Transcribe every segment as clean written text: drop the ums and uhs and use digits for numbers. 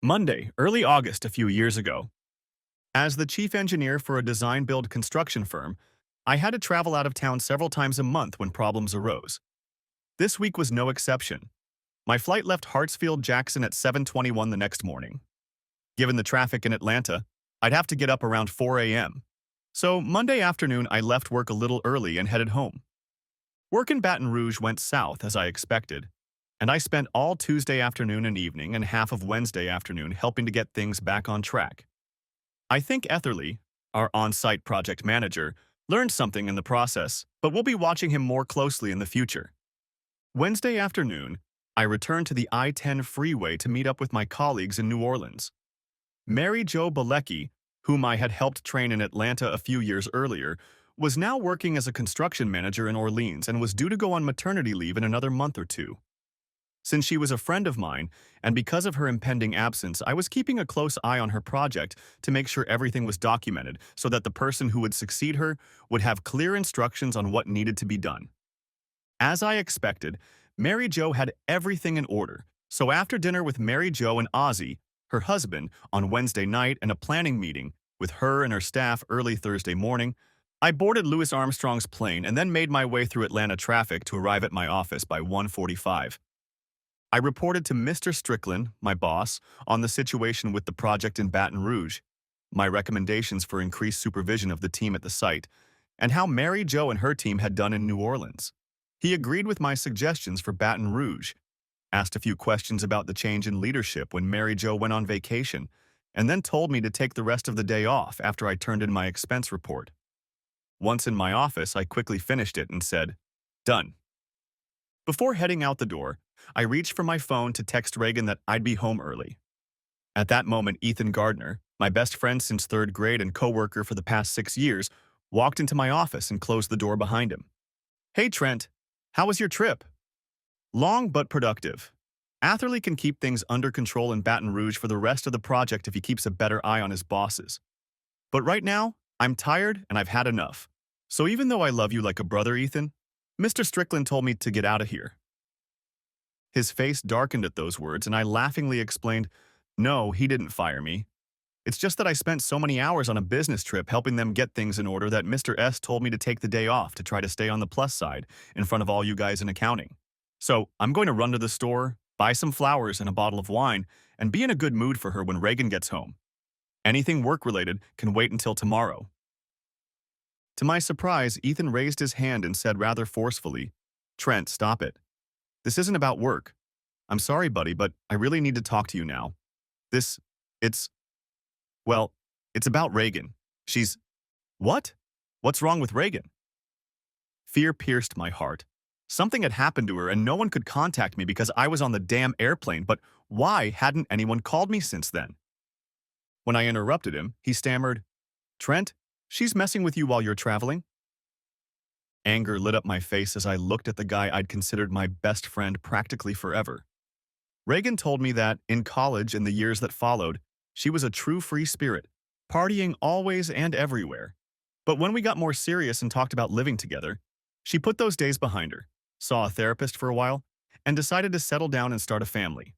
Monday, early August a few years ago. As the chief engineer for a design-build construction firm, I had to travel out of town several times a month when problems arose. This week was no exception. My flight left Hartsfield-Jackson at 7:21 the next morning. Given the traffic in Atlanta, I'd have to get up around 4 a.m. So Monday afternoon, I left work a little early and headed home. Work in Baton Rouge went south as I expected, and I spent all Tuesday afternoon and evening and half of Wednesday afternoon helping to get things back on track. I think Etherly, our on-site project manager, learned something in the process, but we'll be watching him more closely in the future. Wednesday afternoon, I returned to the I-10 freeway to meet up with my colleagues in New Orleans. Mary Jo Balecki, whom I had helped train in Atlanta a few years earlier, was now working as a construction manager in Orleans and was due to go on maternity leave in another month or two. Since she was a friend of mine, and because of her impending absence, I was keeping a close eye on her project to make sure everything was documented so that the person who would succeed her would have clear instructions on what needed to be done. As I expected, Mary Jo had everything in order, so after dinner with Mary Jo and Ozzy, her husband, on Wednesday night and a planning meeting with her and her staff early Thursday morning, I boarded Louis Armstrong's plane and then made my way through Atlanta traffic to arrive at my office by 1:45. I reported to Mr. Strickland, my boss, on the situation with the project in Baton Rouge, my recommendations for increased supervision of the team at the site, and how Mary Jo and her team had done in New Orleans. He agreed with my suggestions for Baton Rouge, asked a few questions about the change in leadership when Mary Jo went on vacation, and then told me to take the rest of the day off after I turned in my expense report. Once in my office, I quickly finished it and said, "Done." Before heading out the door, I reached for my phone to text Reagan that I'd be home early. At that moment, Ethan Gardner, my best friend since third grade and coworker for the past 6 years, walked into my office and closed the door behind him. "Hey, Trent, how was your trip?" "Long but productive. Atherley can keep things under control in Baton Rouge for the rest of the project if he keeps a better eye on his bosses. But right now, I'm tired and I've had enough. So even though I love you like a brother, Ethan, Mr. Strickland told me to get out of here." His face darkened at those words, and I laughingly explained, "No, he didn't fire me. It's just that I spent so many hours on a business trip helping them get things in order that Mr. S told me to take the day off to try to stay on the plus side in front of all you guys in accounting. So I'm going to run to the store, buy some flowers and a bottle of wine, and be in a good mood for her when Reagan gets home. Anything work-related can wait until tomorrow." To my surprise, Ethan raised his hand and said rather forcefully, "Trent, stop it. This isn't about work. I'm sorry, buddy, but I really need to talk to you now. This, it's, well, it's about Reagan. She's—" "What? What's wrong with Reagan?" Fear pierced my heart. Something had happened to her and no one could contact me because I was on the damn airplane, but why hadn't anyone called me since then? When I interrupted him, he stammered, "Trent, she's messing with you while you're traveling?" Anger lit up my face as I looked at the guy I'd considered my best friend practically forever. Reagan told me that, in college and the years that followed, she was a true free spirit, partying always and everywhere. But when we got more serious and talked about living together, she put those days behind her, saw a therapist for a while, and decided to settle down and start a family.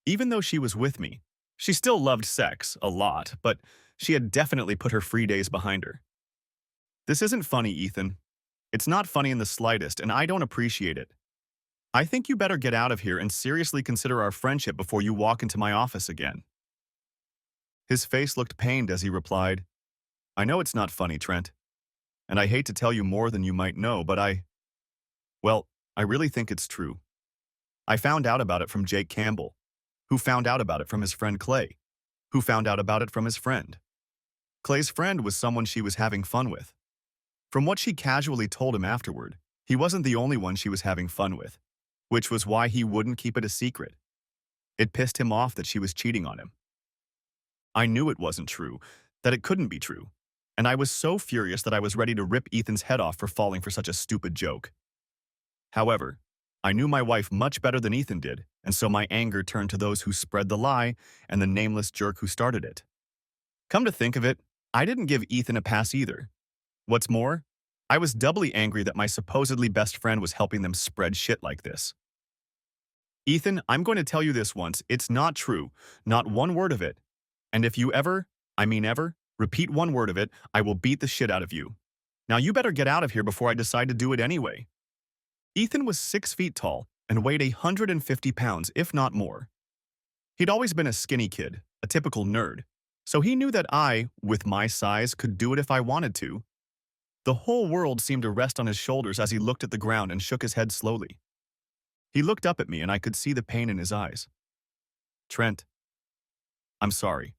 Even though she was with me, she still loved sex a lot, but she had definitely put her free days behind her. This isn't funny, Ethan. It's not funny in the slightest, and I don't appreciate it. I think you better get out of here and seriously consider our friendship before you walk into my office again. His face looked pained as he replied, "I know it's not funny, Trent. And I hate to tell you more than you might know, but well, I really think it's true. I found out about it from Jake Campbell, who found out about it from his friend Clay, who found out about it from his friend. Clay's friend was someone she was having fun with. From what she casually told him afterward, he wasn't the only one she was having fun with, which was why he wouldn't keep it a secret. It pissed him off that she was cheating on him. I knew it wasn't true, that it couldn't be true, and I was so furious that I was ready to rip Ethan's head off for falling for such a stupid joke. However, I knew my wife much better than Ethan did, and so my anger turned to those who spread the lie and the nameless jerk who started it. Come to think of it, I didn't give Ethan a pass either. What's more, I was doubly angry that my supposedly best friend was helping them spread shit like this. Ethan, I'm going to tell you this once. It's not true. Not one word of it. And if you ever, I mean ever, repeat one word of it, I will beat the shit out of you. Now you better get out of here before I decide to do it anyway. Ethan was 6 feet tall and weighed 150 pounds, if not more. He'd always been a skinny kid, a typical nerd. So he knew that I, with my size, could do it if I wanted to. The whole world seemed to rest on his shoulders as he looked at the ground and shook his head slowly. He looked up at me and I could see the pain in his eyes. Trent, I'm sorry.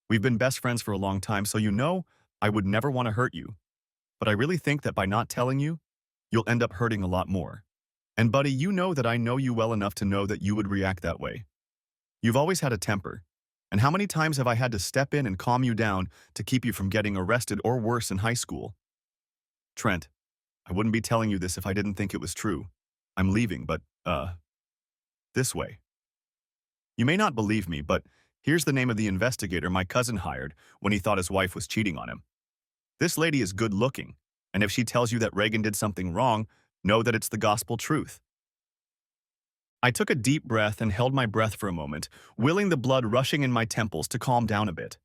We've been best friends for a long time, so you know I would never want to hurt you. But I really think that by not telling you, you'll end up hurting a lot more. And buddy, you know that I know you well enough to know that you would react that way. You've always had a temper. And how many times have I had to step in and calm you down to keep you from getting arrested or worse in high school? Trent, I wouldn't be telling you this if I didn't think it was true. I'm leaving, but, this way. You may not believe me, but here's the name of the investigator my cousin hired when he thought his wife was cheating on him. This lady is good looking, and if she tells you that Reagan did something wrong, know that it's the gospel truth. I took a deep breath and held my breath for a moment, willing the blood rushing in my temples to calm down a bit.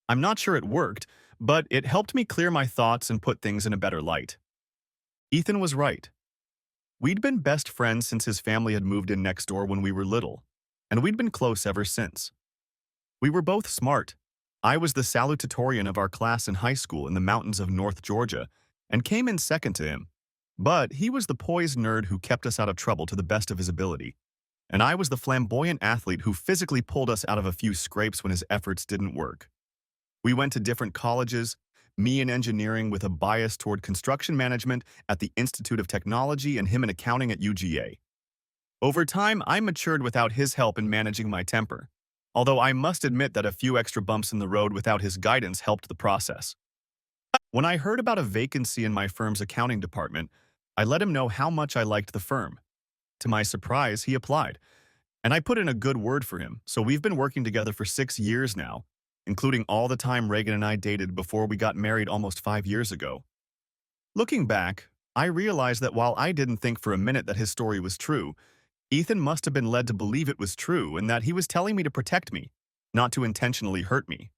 I'm not sure it worked, but it helped me clear my thoughts and put things in a better light. Ethan was right. We'd been best friends since his family had moved in next door when we were little, and we'd been close ever since. We were both smart. I was the salutatorian of our class in high school in the mountains of North Georgia, and came in second to him. But he was the poised nerd who kept us out of trouble to the best of his ability, and I was the flamboyant athlete who physically pulled us out of a few scrapes when his efforts didn't work. We went to different colleges, me in engineering with a bias toward construction management at the Institute of Technology and him in accounting at UGA. Over time, I matured without his help in managing my temper, although I must admit that a few extra bumps in the road without his guidance helped the process. When I heard about a vacancy in my firm's accounting department, I let him know how much I liked the firm. To my surprise, he applied, and I put in a good word for him, so we've been working together for 6 years now, including all the time Reagan and I dated before we got married almost 5 years ago. Looking back, I realized that while I didn't think for a minute that his story was true, Ethan must have been led to believe it was true and that he was telling me to protect me, not to intentionally hurt me.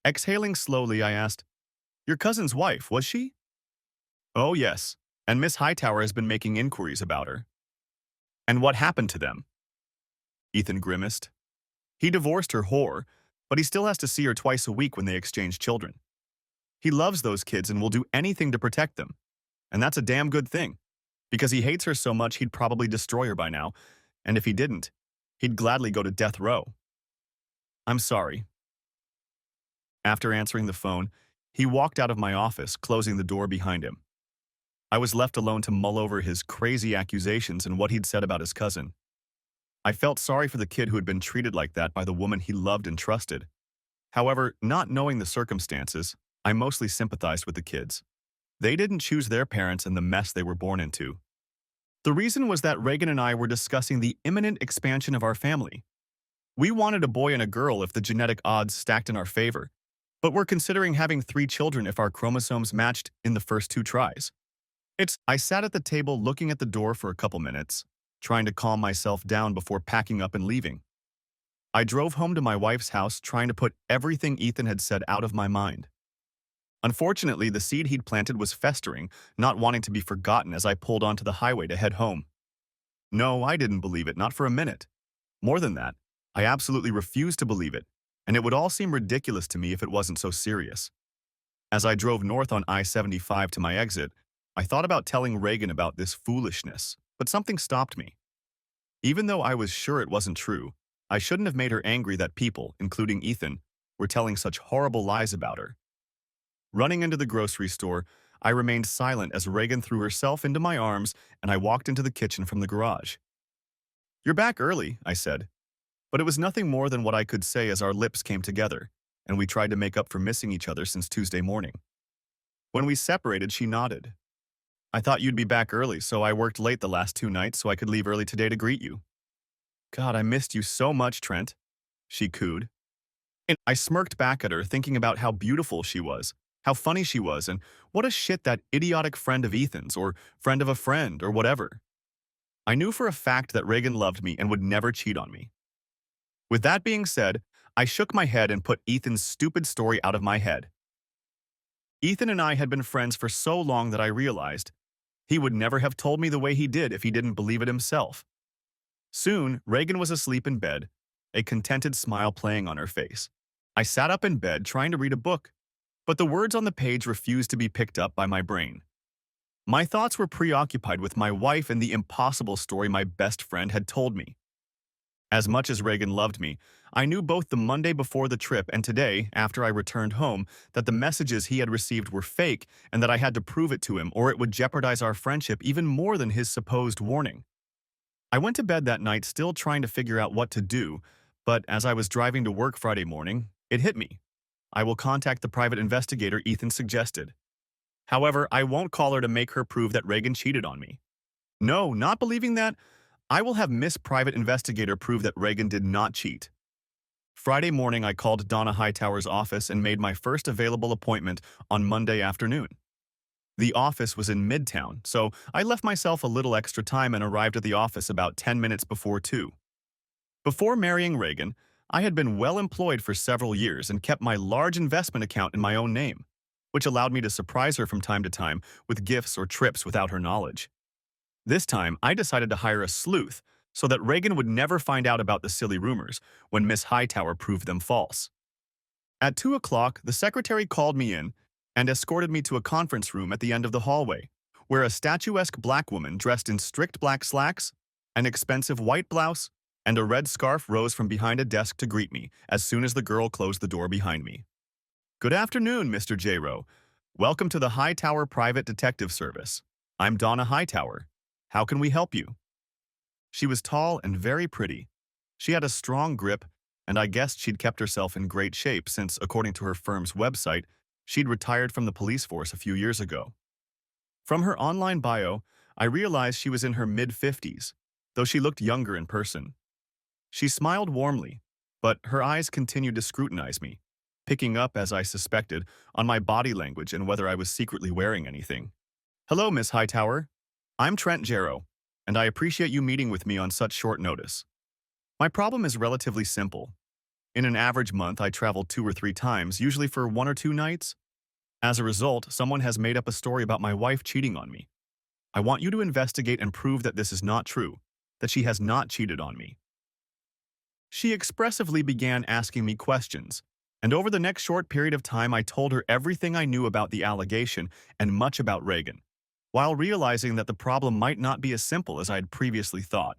Exhaling slowly, I asked, "Your cousin's wife, was she?" "Oh, yes, and Miss Hightower has been making inquiries about her." "And what happened to them?" Ethan grimaced. "He divorced her whore, but he still has to see her twice a week when they exchange children. He loves those kids and will do anything to protect them. And that's a damn good thing, because he hates her so much he'd probably destroy her by now, and if he didn't, he'd gladly go to death row." "I'm sorry." After answering the phone, he walked out of my office, closing the door behind him. I was left alone to mull over his crazy accusations and what he'd said about his cousin. I felt sorry for the kid who had been treated like that by the woman he loved and trusted. However, not knowing the circumstances, I mostly sympathized with the kids. They didn't choose their parents and the mess they were born into. The reason was that Reagan and I were discussing the imminent expansion of our family. We wanted a boy and a girl if the genetic odds stacked in our favor, but we're considering having 3 children if our chromosomes matched in the first 2 tries. I sat at the table looking at the door for a couple minutes, trying to calm myself down before packing up and leaving. I drove home to my wife's house trying to put everything Ethan had said out of my mind. Unfortunately, the seed he'd planted was festering, not wanting to be forgotten as I pulled onto the highway to head home. No, I didn't believe it, not for a minute. More than that, I absolutely refused to believe it, and it would all seem ridiculous to me if it wasn't so serious. As I drove north on I-75 to my exit, I thought about telling Reagan about this foolishness, but something stopped me. Even though I was sure it wasn't true, I shouldn't have made her angry that people, including Ethan, were telling such horrible lies about her. Running into the grocery store, I remained silent as Reagan threw herself into my arms and I walked into the kitchen from the garage. "You're back early," I said. But it was nothing more than what I could say as our lips came together, and we tried to make up for missing each other since Tuesday morning. When we separated, she nodded. "I thought you'd be back early, so I worked late the last 2 nights so I could leave early today to greet you." "God, I missed you so much, Trent," she cooed. And I smirked back at her, thinking about how beautiful she was, how funny she was, and what a shit that idiotic friend of Ethan's, or friend of a friend, or whatever. I knew for a fact that Reagan loved me and would never cheat on me. With that being said, I shook my head and put Ethan's stupid story out of my head. Ethan and I had been friends for so long that I realized he would never have told me the way he did if he didn't believe it himself. Soon, Reagan was asleep in bed, a contented smile playing on her face. I sat up in bed trying to read a book, but the words on the page refused to be picked up by my brain. My thoughts were preoccupied with my wife and the impossible story my best friend had told me. As much as Reagan loved me, I knew both the Monday before the trip and today, after I returned home, that the messages he had received were fake and that I had to prove it to him or it would jeopardize our friendship even more than his supposed warning. I went to bed that night still trying to figure out what to do, but as I was driving to work Friday morning, it hit me. I will contact the private investigator Ethan suggested. However, I won't call her to make her prove that Reagan cheated on me. No, not believing that, I will have Miss Private Investigator prove that Reagan did not cheat. Friday morning, I called Donna Hightower's office and made my first available appointment on Monday afternoon. The office was in Midtown, so I left myself a little extra time and arrived at the office about 10 minutes before 2. Before marrying Reagan, I had been well employed for several years and kept my large investment account in my own name, which allowed me to surprise her from time to time with gifts or trips without her knowledge. This time, I decided to hire a sleuth so that Reagan would never find out about the silly rumors when Miss Hightower proved them false. At 2 o'clock, the secretary called me in and escorted me to a conference room at the end of the hallway, where a statuesque black woman dressed in strict black slacks, an expensive white blouse, and a red scarf rose from behind a desk to greet me as soon as the girl closed the door behind me. "Good afternoon, Mr. J-Rowe. Welcome to the Hightower Private Detective Service. I'm Donna Hightower. How can we help you?" She was tall and very pretty. She had a strong grip, and I guessed she'd kept herself in great shape since, according to her firm's website, she'd retired from the police force a few years ago. From her online bio, I realized she was in her mid-50s, though she looked younger in person. She smiled warmly, but her eyes continued to scrutinize me, picking up, as I suspected, on my body language and whether I was secretly wearing anything. "Hello, Miss Hightower. I'm Trent Jarrow, and I appreciate you meeting with me on such short notice. My problem is relatively simple. In an average month, I travel 2 or 3 times, usually for 1 or 2 nights. As a result, someone has made up a story about my wife cheating on me. I want you to investigate and prove that this is not true, that she has not cheated on me." She expressively began asking me questions, and over the next short period of time I told her everything I knew about the allegation and much about Reagan, while realizing that the problem might not be as simple as I had previously thought.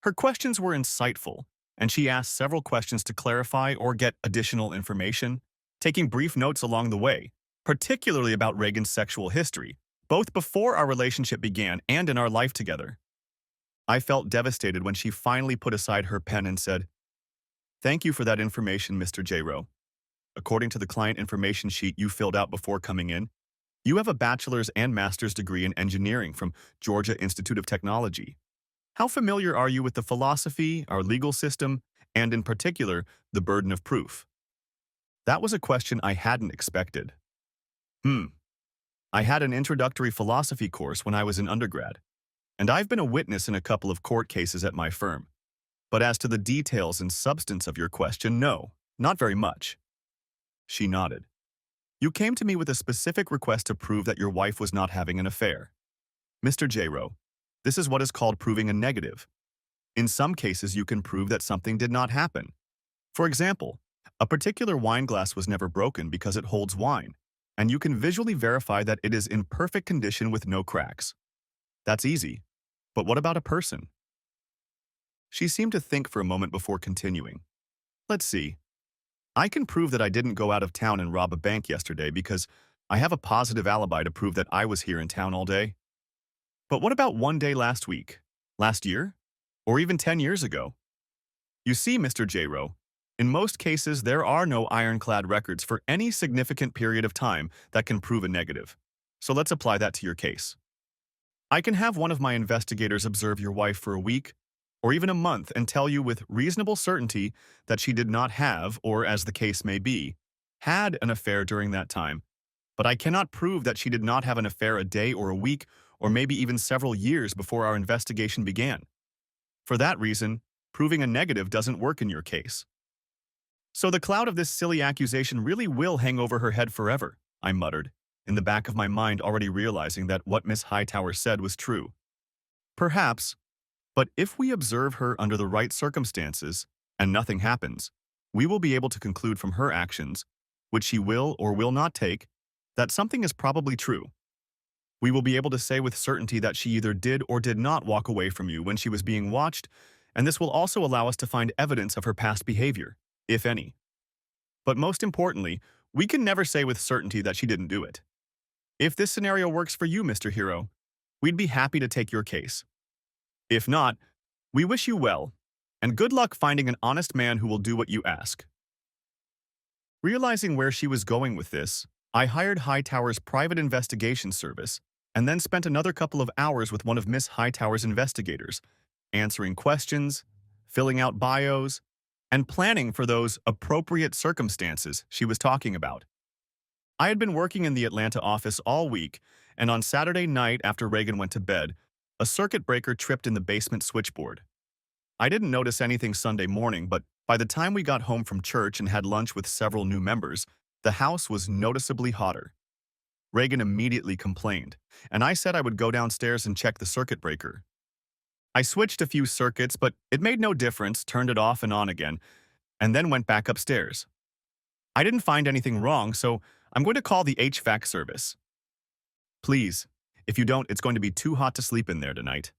Her questions were insightful, and she asked several questions to clarify or get additional information, taking brief notes along the way, particularly about Reagan's sexual history, both before our relationship began and in our life together. I felt devastated when she finally put aside her pen and said, "Thank you for that information, Mr. J-Rowe. According to the client information sheet you filled out before coming in, you have a bachelor's and master's degree in engineering from Georgia Institute of Technology. How familiar are you with the philosophy, our legal system, and in particular, the burden of proof?" That was a question I hadn't expected. I had an introductory philosophy course when I was in undergrad, and I've been a witness in a couple of court cases at my firm. But as to the details and substance of your question, no, not very much. She nodded. "You came to me with a specific request to prove that your wife was not having an affair. Mr. J-Rowe, this is what is called proving a negative. In some cases, you can prove that something did not happen. For example, a particular wine glass was never broken because it holds wine, and you can visually verify that it is in perfect condition with no cracks. That's easy. But what about a person?" She seemed to think for a moment before continuing. "Let's see. I can prove that I didn't go out of town and rob a bank yesterday because I have a positive alibi to prove that I was here in town all day. But what about one day last week, last year, or even 10 years ago? You see, Mr. J-Rowe, in most cases there are no ironclad records for any significant period of time that can prove a negative. So let's apply that to your case. I can have one of my investigators observe your wife for a week, or even a month, and tell you with reasonable certainty that she did not have, or as the case may be, had an affair during that time. But I cannot prove that she did not have an affair a day or a week or maybe even several years before our investigation began. For that reason, proving a negative doesn't work in your case. So the cloud of this silly accusation really will hang over her head forever, I muttered, in the back of my mind already realizing that what Miss Hightower said was true. Perhaps, but if we observe her under the right circumstances and nothing happens, we will be able to conclude from her actions, which she will or will not take, that something is probably true. We will be able to say with certainty that she either did or did not walk away from you when she was being watched, and this will also allow us to find evidence of her past behavior, if any. But most importantly, we can never say with certainty that she didn't do it. If this scenario works for you, Mr. Hero, we'd be happy to take your case. If not, we wish you well, and good luck finding an honest man who will do what you ask. Realizing where she was going with this, I hired Hightower's private investigation service and then spent another couple of hours with one of Miss Hightower's investigators, answering questions, filling out bios, and planning for those appropriate circumstances she was talking about. I had been working in the Atlanta office all week, and on Saturday night after Reagan went to bed, a circuit breaker tripped in the basement switchboard. I didn't notice anything Sunday morning, but by the time we got home from church and had lunch with several new members, the house was noticeably hotter. Reagan immediately complained, and I said I would go downstairs and check the circuit breaker. I switched a few circuits, but it made no difference, turned it off and on again, and then went back upstairs. I didn't find anything wrong, so I'm going to call the HVAC service. Please, if you don't, it's going to be too hot to sleep in there tonight.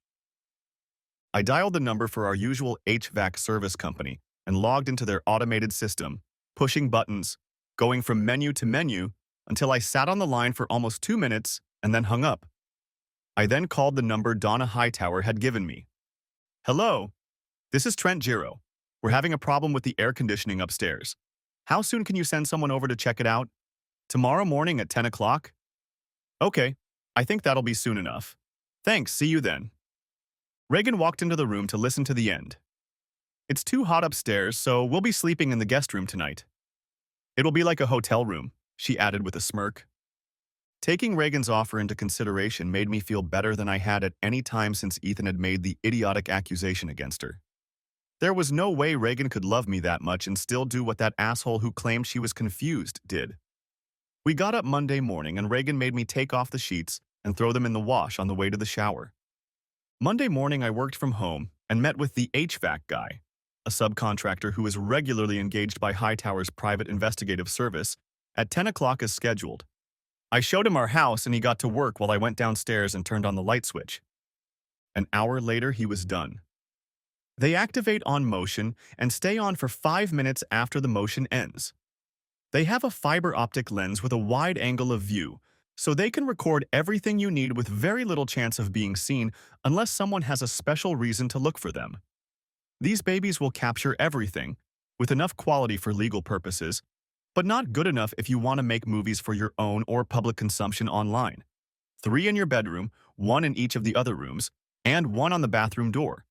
I dialed the number for our usual HVAC service company and logged into their automated system, pushing buttons, going from menu to menu, until I sat on the line for almost 2 minutes and then hung up. I then called the number Donna Hightower had given me. Hello, this is Trent Giro. We're having a problem with the air conditioning upstairs. How soon can you send someone over to check it out? Tomorrow morning at 10 o'clock? Okay, I think that'll be soon enough. Thanks, see you then. Reagan walked into the room to listen to the end. It's too hot upstairs, so we'll be sleeping in the guest room tonight. It'll be like a hotel room, she added with a smirk. Taking Reagan's offer into consideration made me feel better than I had at any time since Ethan had made the idiotic accusation against her. There was no way Reagan could love me that much and still do what that asshole who claimed she was confused did. We got up Monday morning and Reagan made me take off the sheets and throw them in the wash on the way to the shower. Monday morning I worked from home and met with the HVAC guy, a subcontractor who is regularly engaged by Hightower's private investigative service, at 10 o'clock as scheduled. I showed him our house and he got to work while I went downstairs and turned on the light switch. An hour later he was done. They activate on motion and stay on for 5 minutes after the motion ends. They have a fiber optic lens with a wide angle of view, so they can record everything you need with very little chance of being seen unless someone has a special reason to look for them. These babies will capture everything, with enough quality for legal purposes, but not good enough if you want to make movies for your own or public consumption online. 3 in your bedroom, 1 in each of the other rooms, and 1 on the bathroom door.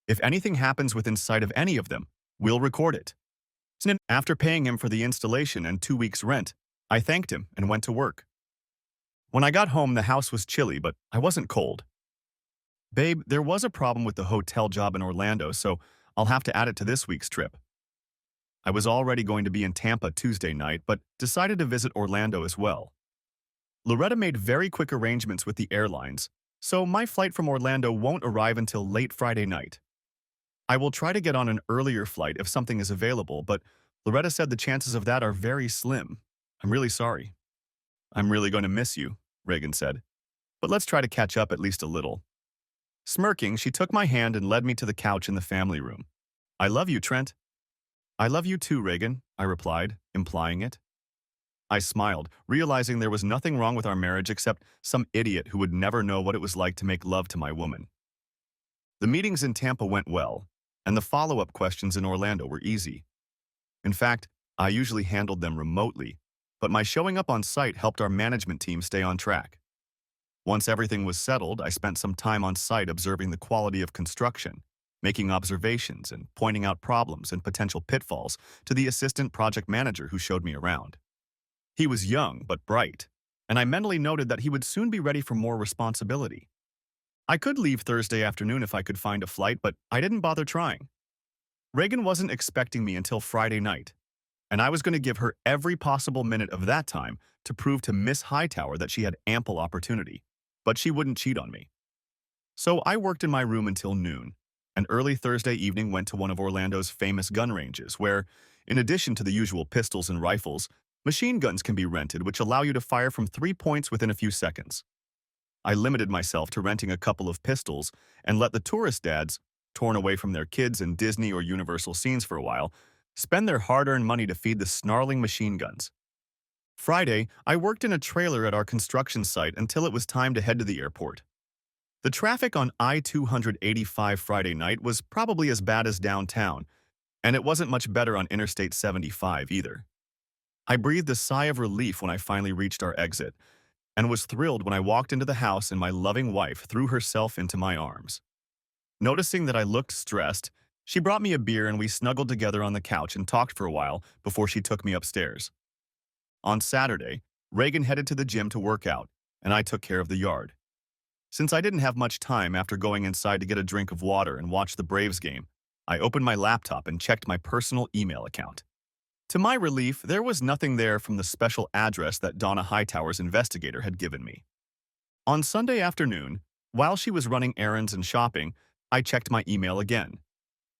If anything happens within sight of any of them, we'll record it. After paying him for the installation and 2 weeks' rent, I thanked him and went to work. When I got home, the house was chilly, but I wasn't cold. Babe, there was a problem with the hotel job in Orlando, so I'll have to add it to this week's trip. I was already going to be in Tampa Tuesday night, but decided to visit Orlando as well. Loretta made very quick arrangements with the airlines, so my flight from Orlando won't arrive until late Friday night. I will try to get on an earlier flight if something is available, but Loretta said the chances of that are very slim. I'm really sorry. I'm really going to miss you, Reagan said, but let's try to catch up at least a little. Smirking, she took my hand and led me to the couch in the family room. I love you, Trent. I love you too, Reagan, I replied, implying it. I smiled, realizing there was nothing wrong with our marriage except some idiot who would never know what it was like to make love to my woman. The meetings in Tampa went well, and the follow-up questions in Orlando were easy. In fact, I usually handled them remotely, but my showing up on site helped our management team stay on track. Once everything was settled, I spent some time on site observing the quality of construction, making observations and pointing out problems and potential pitfalls to the assistant project manager who showed me around. He was young but bright, and I mentally noted that he would soon be ready for more responsibility. I could leave Thursday afternoon if I could find a flight, but I didn't bother trying. Reagan wasn't expecting me until Friday night, and I was going to give her every possible minute of that time to prove to Miss Hightower that she had ample opportunity, but she wouldn't cheat on me. So I worked in my room until noon, and early Thursday evening went to one of Orlando's famous gun ranges where, in addition to the usual pistols and rifles, machine guns can be rented which allow you to fire from 3 points within a few seconds. I limited myself to renting a couple of pistols and let the tourist dads, torn away from their kids in Disney or Universal scenes for a while, spend their hard-earned money to feed the snarling machine guns. Friday, I worked in a trailer at our construction site until it was time to head to the airport. The traffic on I-285 Friday night was probably as bad as downtown, and it wasn't much better on Interstate 75 either. I breathed a sigh of relief when I finally reached our exit, and was thrilled when I walked into the house and my loving wife threw herself into my arms. Noticing that I looked stressed, she brought me a beer and we snuggled together on the couch and talked for a while before she took me upstairs. On Saturday, Reagan headed to the gym to work out, and I took care of the yard. Since I didn't have much time after going inside to get a drink of water and watch the Braves game, I opened my laptop and checked my personal email account. To my relief, there was nothing there from the special address that Donna Hightower's investigator had given me. On Sunday afternoon, while she was running errands and shopping, I checked my email again.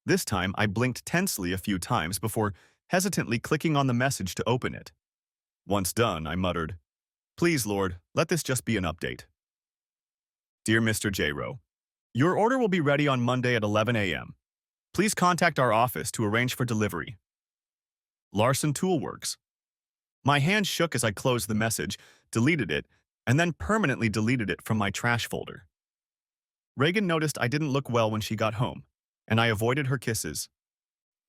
This time, I blinked tensely a few times before hesitantly clicking on the message to open it. Once done, I muttered, "Please, Lord, let this just be an update." Dear Mr. J. Rowe, your order will be ready on Monday at 11 a.m. Please contact our office to arrange for delivery. Larson Toolworks. My hand shook as I closed the message, deleted it, and then permanently deleted it from my trash folder. Reagan noticed I didn't look well when she got home, and I avoided her kisses.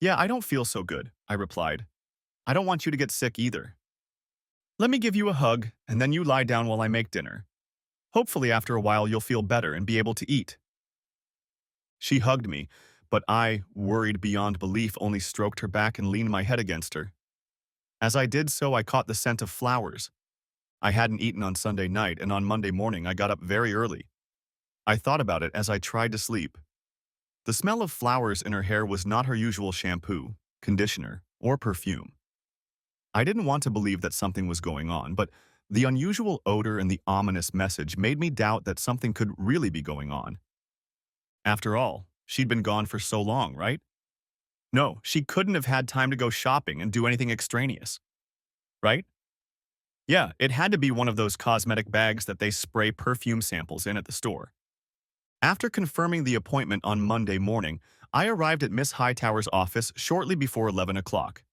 "Yeah, I don't feel so good," I replied. "I don't want you to get sick either. Let me give you a hug, and then you lie down while I make dinner. Hopefully after a while you'll feel better and be able to eat." She hugged me, but I, worried beyond belief, only stroked her back and leaned my head against her. As I did so, I caught the scent of flowers. I hadn't eaten on Sunday night, and on Monday morning I got up very early. I thought about it as I tried to sleep. The smell of flowers in her hair was not her usual shampoo, conditioner, or perfume. I didn't want to believe that something was going on, but the unusual odor and the ominous message made me doubt that something could really be going on. After all, she'd been gone for so long, right? No, she couldn't have had time to go shopping and do anything extraneous, right? Yeah, it had to be one of those cosmetic bags that they spray perfume samples in at the store. After confirming the appointment on Monday morning, I arrived at Miss Hightower's office shortly before 11 o'clock.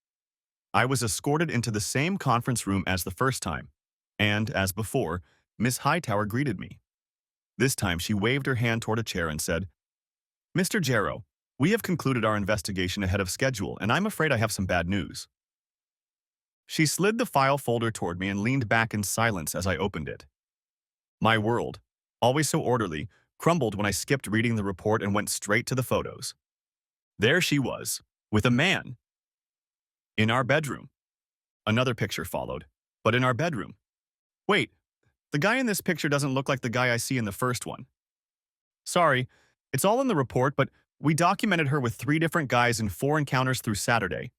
I was escorted into the same conference room as the first time, and, as before, Miss Hightower greeted me. This time she waved her hand toward a chair and said, "Mr. Jarrow, we have concluded our investigation ahead of schedule, and I'm afraid I have some bad news." She slid the file folder toward me and leaned back in silence as I opened it. My world, always so orderly, crumbled when I skipped reading the report and went straight to the photos. There she was, with a man. In our bedroom. Another picture followed, but in our bedroom. Wait, the guy in this picture doesn't look like the guy I see in the first one. Sorry, it's all in the report, but we documented her with 3 different guys in 4 encounters through Saturday.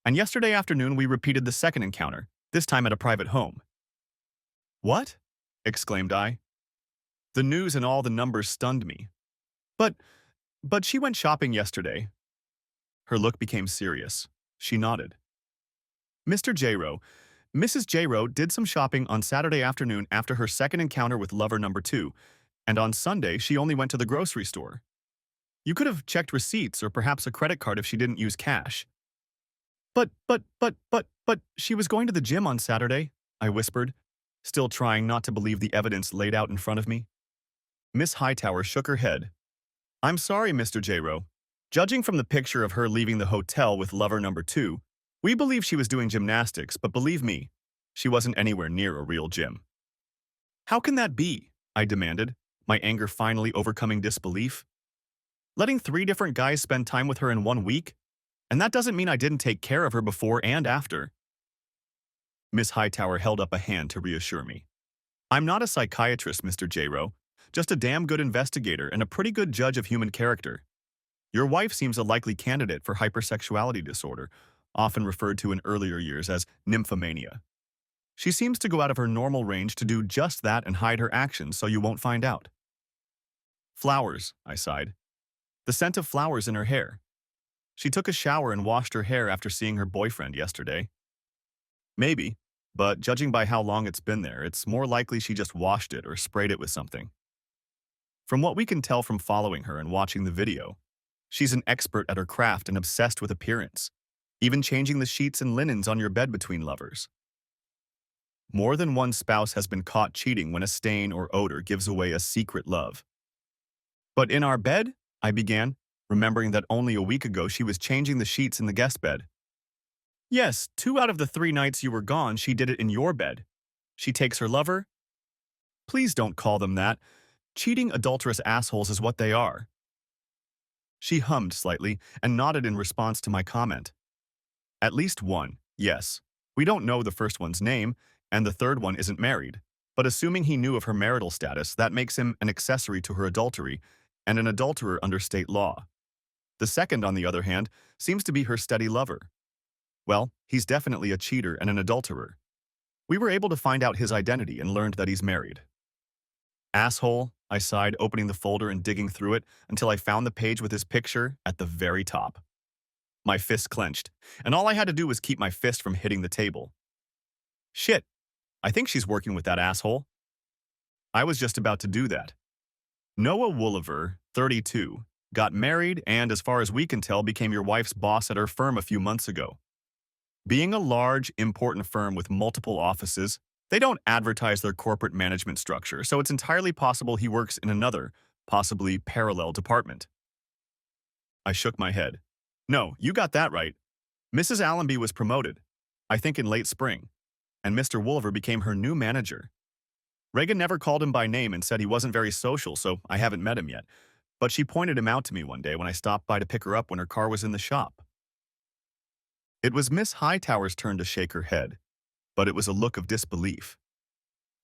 And yesterday afternoon we repeated the second encounter, this time at a private home. "What?" exclaimed I. The news and all the numbers stunned me. But she went shopping yesterday." Her look became serious. She nodded. "Mr. Jarrow, Mrs. Jarrow did some shopping on Saturday afternoon after her second encounter with lover number 2, and on Sunday she only went to the grocery store. You could have checked receipts or perhaps a credit card if she didn't use cash." But she was going to the gym on Saturday," I whispered, still trying not to believe the evidence laid out in front of me. Miss Hightower shook her head. "I'm sorry, Mr. Jarrow. Judging from the picture of her leaving the hotel with lover number 2, we believe she was doing gymnastics, but believe me, she wasn't anywhere near a real gym." "How can that be?" I demanded, my anger finally overcoming disbelief. "Letting 3 different guys spend time with her in 1 week? And that doesn't mean I didn't take care of her before and after." Miss Hightower held up a hand to reassure me. I'm not a psychiatrist, Mr. J-Ro. Just a damn good investigator and a pretty good judge of human character. Your wife seems a likely candidate for hypersexuality disorder, often referred to in earlier years as nymphomania. She seems to go out of her normal range to do just that and hide her actions so you won't find out. Flowers, I sighed. The scent of flowers in her hair. She took a shower and washed her hair after seeing her boyfriend yesterday. Maybe, but judging by how long it's been there, it's more likely she just washed it or sprayed it with something. From what we can tell from following her and watching the video, she's an expert at her craft and obsessed with appearance, even changing the sheets and linens on your bed between lovers. More than one spouse has been caught cheating when a stain or odor gives away a secret love. But in our bed, I began, remembering that only a week ago she was changing the sheets in the guest bed. Yes, 2 out of the 3 nights you were gone, she did it in your bed. She takes her lover. Please don't call them that. Cheating, adulterous assholes is what they are. She hummed slightly and nodded in response to my comment. At least one, yes. We don't know the first one's name, and the third one isn't married. But assuming he knew of her marital status, that makes him an accessory to her adultery and an adulterer under state law. The second, on the other hand, seems to be her steady lover. Well, he's definitely a cheater and an adulterer. We were able to find out his identity and learned that he's married. Asshole, I sighed, opening the folder and digging through it until I found the page with his picture at the very top. My fist clenched, and all I had to do was keep my fist from hitting the table. Shit, I think she's working with that asshole. I was just about to do that. Noah Wooliver, 32, got married and, as far as we can tell, became your wife's boss at her firm a few months ago. Being a large, important firm with multiple offices, they don't advertise their corporate management structure, so it's entirely possible he works in another, possibly parallel department. I shook my head. No, you got that right. Mrs. Allenby was promoted, I think in late spring, and Mr. Wooliver became her new manager. Reagan never called him by name and said he wasn't very social, so I haven't met him yet, but she pointed him out to me one day when I stopped by to pick her up when her car was in the shop. It was Miss Hightower's turn to shake her head, but it was a look of disbelief.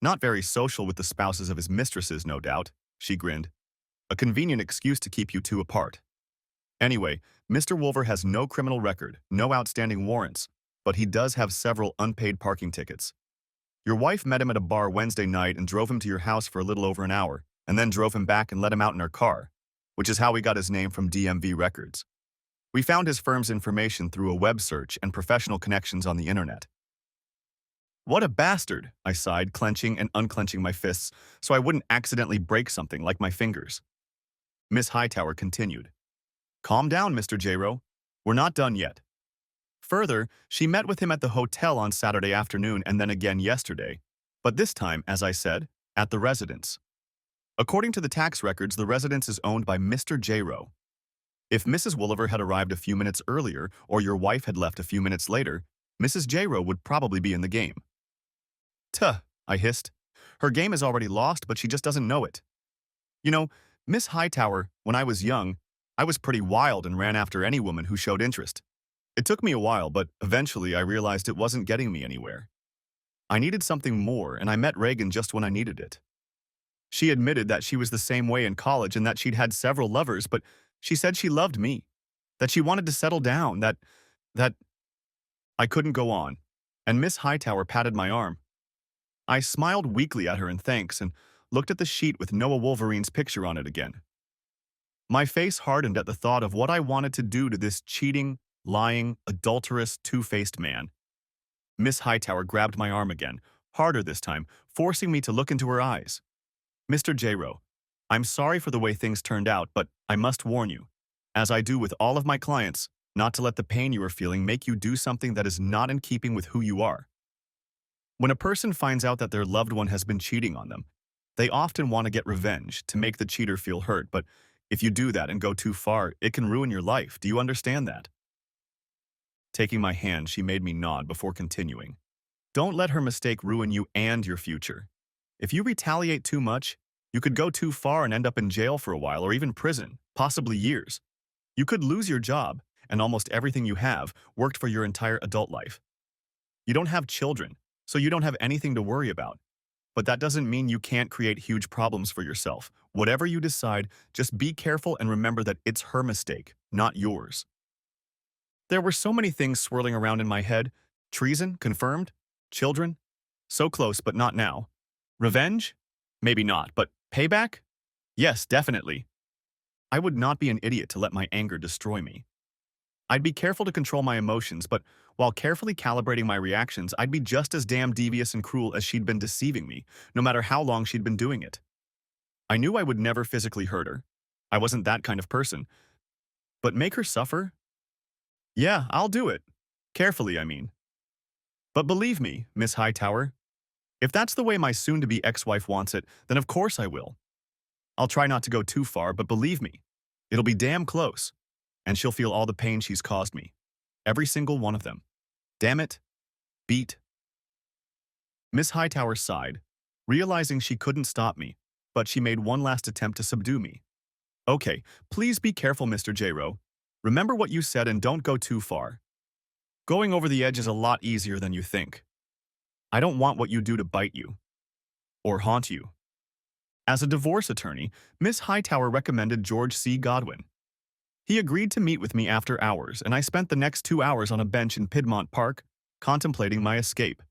Not very social with the spouses of his mistresses, no doubt, she grinned. A convenient excuse to keep you two apart. Anyway, Mr. Wolver has no criminal record, no outstanding warrants, but he does have several unpaid parking tickets. Your wife met him at a bar Wednesday night and drove him to your house for a little over an hour, and then drove him back and let him out in her car, which is how we got his name from DMV records. We found his firm's information through a web search and professional connections on the internet. What a bastard, I sighed, clenching and unclenching my fists so I wouldn't accidentally break something like my fingers. Miss Hightower continued. Calm down, Mr. J-Ro. We're not done yet. Further, she met with him at the hotel on Saturday afternoon and then again yesterday, but this time, as I said, at the residence. According to the tax records, the residence is owned by Mr. J-Ro. If Mrs. Wooliver had arrived a few minutes earlier or your wife had left a few minutes later, Mrs. J-Ro would probably be in the game. Tuh, I hissed. Her game is already lost, but she just doesn't know it. You know, Miss Hightower, when I was young, I was pretty wild and ran after any woman who showed interest. It took me a while, but eventually I realized it wasn't getting me anywhere. I needed something more, and I met Reagan just when I needed it. She admitted that she was the same way in college and that she'd had several lovers, but she said she loved me, that she wanted to settle down, that... I couldn't go on, and Miss Hightower patted my arm. I smiled weakly at her in thanks and looked at the sheet with Noah Wolverine's picture on it again. My face hardened at the thought of what I wanted to do to this cheating, lying, adulterous, two-faced man. Miss Hightower grabbed my arm again, harder this time, forcing me to look into her eyes. Mr. J-Ro, I'm sorry for the way things turned out, but I must warn you, as I do with all of my clients, not to let the pain you are feeling make you do something that is not in keeping with who you are. When a person finds out that their loved one has been cheating on them, they often want to get revenge to make the cheater feel hurt, but if you do that and go too far, it can ruin your life. Do you understand that? Taking my hand, she made me nod before continuing. Don't let her mistake ruin you and your future. If you retaliate too much, you could go too far and end up in jail for a while or even prison, possibly years. You could lose your job and almost everything you have worked for your entire adult life. You don't have children, so you don't have anything to worry about. but that doesn't mean you can't create huge problems for yourself. Whatever you decide, just be careful and remember that it's her mistake, not yours. There were so many things swirling around in my head. Treason, confirmed. Children, so close, but not now. Revenge? Maybe not, but payback? Yes, definitely. I would not be an idiot to let my anger destroy me. I'd be careful to control my emotions, but while carefully calibrating my reactions, I'd be just as damn devious and cruel as she'd been deceiving me, no matter how long she'd been doing it. I knew I would never physically hurt her. I wasn't that kind of person. But make her suffer? Yeah, I'll do it. Carefully, I mean. But believe me, Miss Hightower, if that's the way my soon-to-be ex-wife wants it, then of course I will. I'll try not to go too far, but believe me, it'll be damn close, and she'll feel all the pain she's caused me. Every single one of them. Damn it. Beat. Miss Hightower sighed, realizing she couldn't stop me, but she made one last attempt to subdue me. Okay, please be careful, Mr. J-Ro. Remember what you said and don't go too far. Going over the edge is a lot easier than you think. I don't want what you do to bite you. Or haunt you. As a divorce attorney, Miss Hightower recommended George C. Godwin. He agreed to meet with me after hours, and I spent the next 2 hours on a bench in Piedmont Park, contemplating my escape.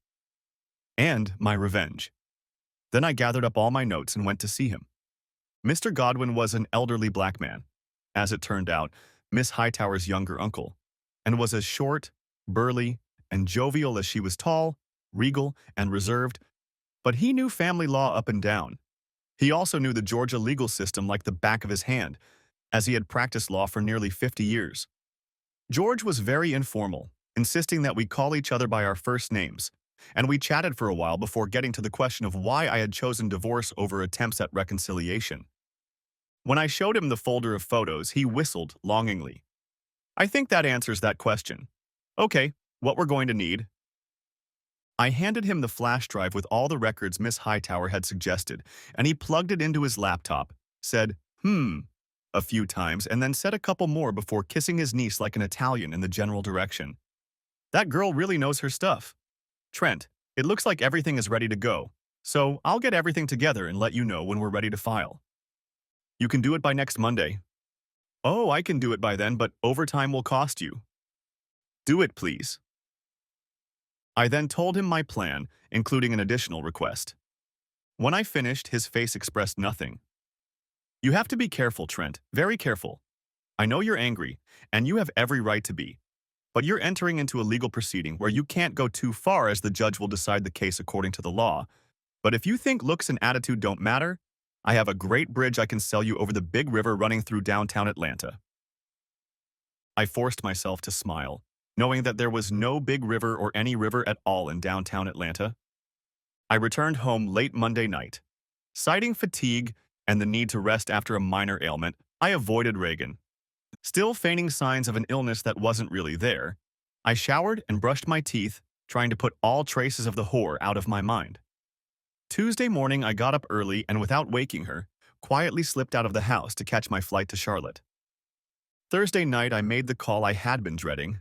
And my revenge. Then I gathered up all my notes and went to see him. Mr. Godwin was an elderly black man, as it turned out, Miss Hightower's younger uncle, and was as short, burly, and jovial as she was tall, regal, and reserved, but he knew family law up and down. He also knew the Georgia legal system like the back of his hand, as he had practiced law for nearly 50 years. George was very informal, insisting that we call each other by our first names, and we chatted for a while before getting to the question of why I had chosen divorce over attempts at reconciliation. When I showed him the folder of photos, he whistled longingly. I think that answers that question. Okay, what we're going to need. I handed him the flash drive with all the records Miss Hightower had suggested, and he plugged it into his laptop, said, a few times, and then said a couple more before kissing his niece like an Italian in the general direction. That girl really knows her stuff. Trent, it looks like everything is ready to go, so I'll get everything together and let you know when we're ready to file. You can do it by next Monday. Oh, I can do it by then, but overtime will cost you. Do it, please. I then told him my plan, including an additional request. When I finished, his face expressed nothing. You have to be careful, Trent, very careful. I know you're angry, and you have every right to be. But you're entering into a legal proceeding where you can't go too far as the judge will decide the case according to the law. But if you think looks and attitude don't matter, I have a great bridge I can sell you over the big river running through downtown Atlanta. I forced myself to smile, knowing that there was no big river or any river at all in downtown Atlanta. I returned home late Monday night. Citing fatigue and the need to rest after a minor ailment, I avoided Reagan. Still feigning signs of an illness that wasn't really there, I showered and brushed my teeth, trying to put all traces of the whore out of my mind. Tuesday morning, I got up early and without waking her, quietly slipped out of the house to catch my flight to Charlotte. Thursday night, I made the call I had been dreading.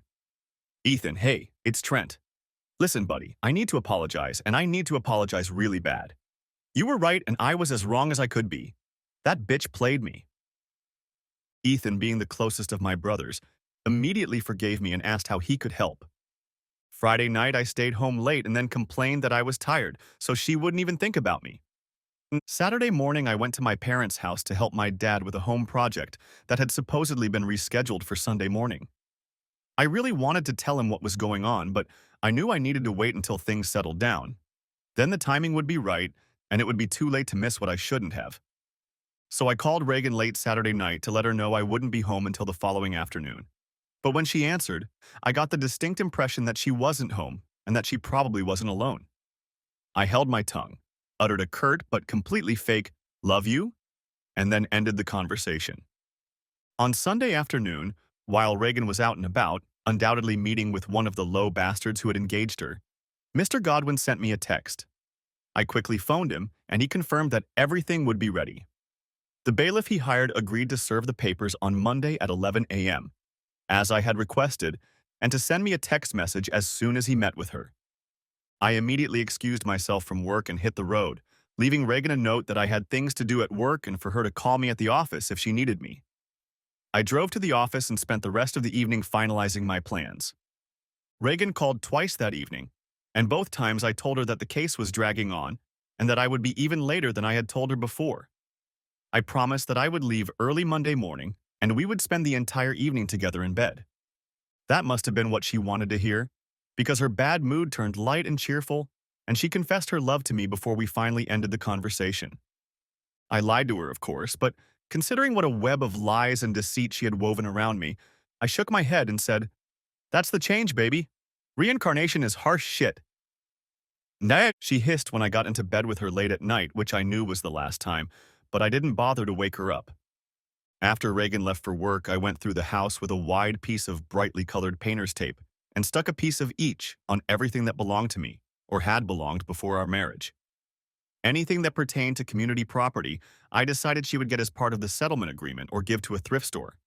Ethan, hey, it's Trent. Listen, buddy, I need to apologize, and I need to apologize really bad. You were right, and I was as wrong as I could be. That bitch played me. Ethan, being the closest of my brothers, immediately forgave me and asked how he could help. Friday night, I stayed home late and then complained that I was tired, so she wouldn't even think about me. Saturday morning, I went to my parents' house to help my dad with a home project that had supposedly been rescheduled for Sunday morning. I really wanted to tell him what was going on, but I knew I needed to wait until things settled down. Then the timing would be right, and it would be too late to miss what I shouldn't have. So I called Reagan late Saturday night to let her know I wouldn't be home until the following afternoon. But when she answered, I got the distinct impression that she wasn't home and that she probably wasn't alone. I held my tongue, uttered a curt but completely fake, "Love you?" and then ended the conversation. On Sunday afternoon, while Reagan was out and about, undoubtedly meeting with one of the low bastards who had engaged her, Mr. Godwin sent me a text. I quickly phoned him, and he confirmed that everything would be ready. The bailiff he hired agreed to serve the papers on Monday at 11 a.m., as I had requested, and to send me a text message as soon as he met with her. I immediately excused myself from work and hit the road, leaving Reagan a note that I had things to do at work and for her to call me at the office if she needed me. I drove to the office and spent the rest of the evening finalizing my plans. Reagan called twice that evening, and both times I told her that the case was dragging on and that I would be even later than I had told her before. I promised that I would leave early Monday morning and we would spend the entire evening together in bed. That must have been what she wanted to hear, because her bad mood turned light and cheerful, and she confessed her love to me before we finally ended the conversation. I lied to her, of course, but considering what a web of lies and deceit she had woven around me, I shook my head and said, "That's the change, baby. Reincarnation is harsh shit." "Nah," she hissed when I got into bed with her late at night, which I knew was the last time, but I didn't bother to wake her up. After Reagan left for work, I went through the house with a wide piece of brightly colored painter's tape and stuck a piece of each on everything that belonged to me, or had belonged before our marriage. Anything that pertained to community property, I decided she would get as part of the settlement agreement or give to a thrift store.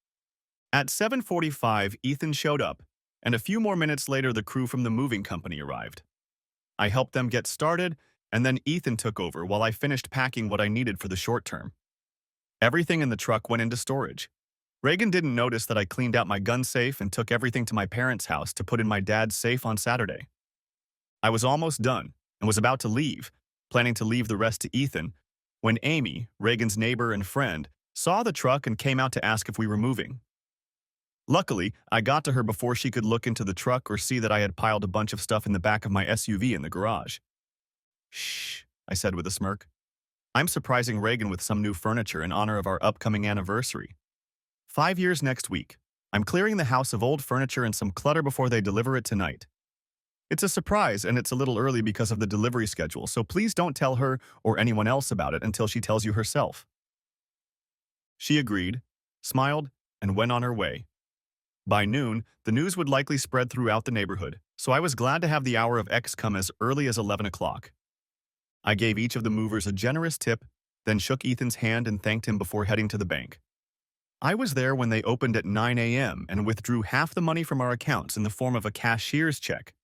At 7:45, Ethan showed up, and a few more minutes later the crew from the moving company arrived. I helped them get started, and then Ethan took over while I finished packing what I needed for the short term. Everything in the truck went into storage. Reagan didn't notice that I cleaned out my gun safe and took everything to my parents' house to put in my dad's safe on Saturday. I was almost done and was about to leave, planning to leave the rest to Ethan, when Amy, Reagan's neighbor and friend, saw the truck and came out to ask if we were moving. Luckily, I got to her before she could look into the truck or see that I had piled a bunch of stuff in the back of my SUV in the garage. "Shh," I said with a smirk. "I'm surprising Reagan with some new furniture in honor of our upcoming anniversary. 5 years next week. I'm clearing the house of old furniture and some clutter before they deliver it tonight. It's a surprise and it's a little early because of the delivery schedule, so please don't tell her or anyone else about it until she tells you herself." She agreed, smiled, and went on her way. By noon, the news would likely spread throughout the neighborhood, so I was glad to have the hour of X come as early as 11 o'clock. I gave each of the movers a generous tip, then shook Ethan's hand and thanked him before heading to the bank. I was there when they opened at 9 a.m. and withdrew half the money from our accounts in the form of a cashier's check.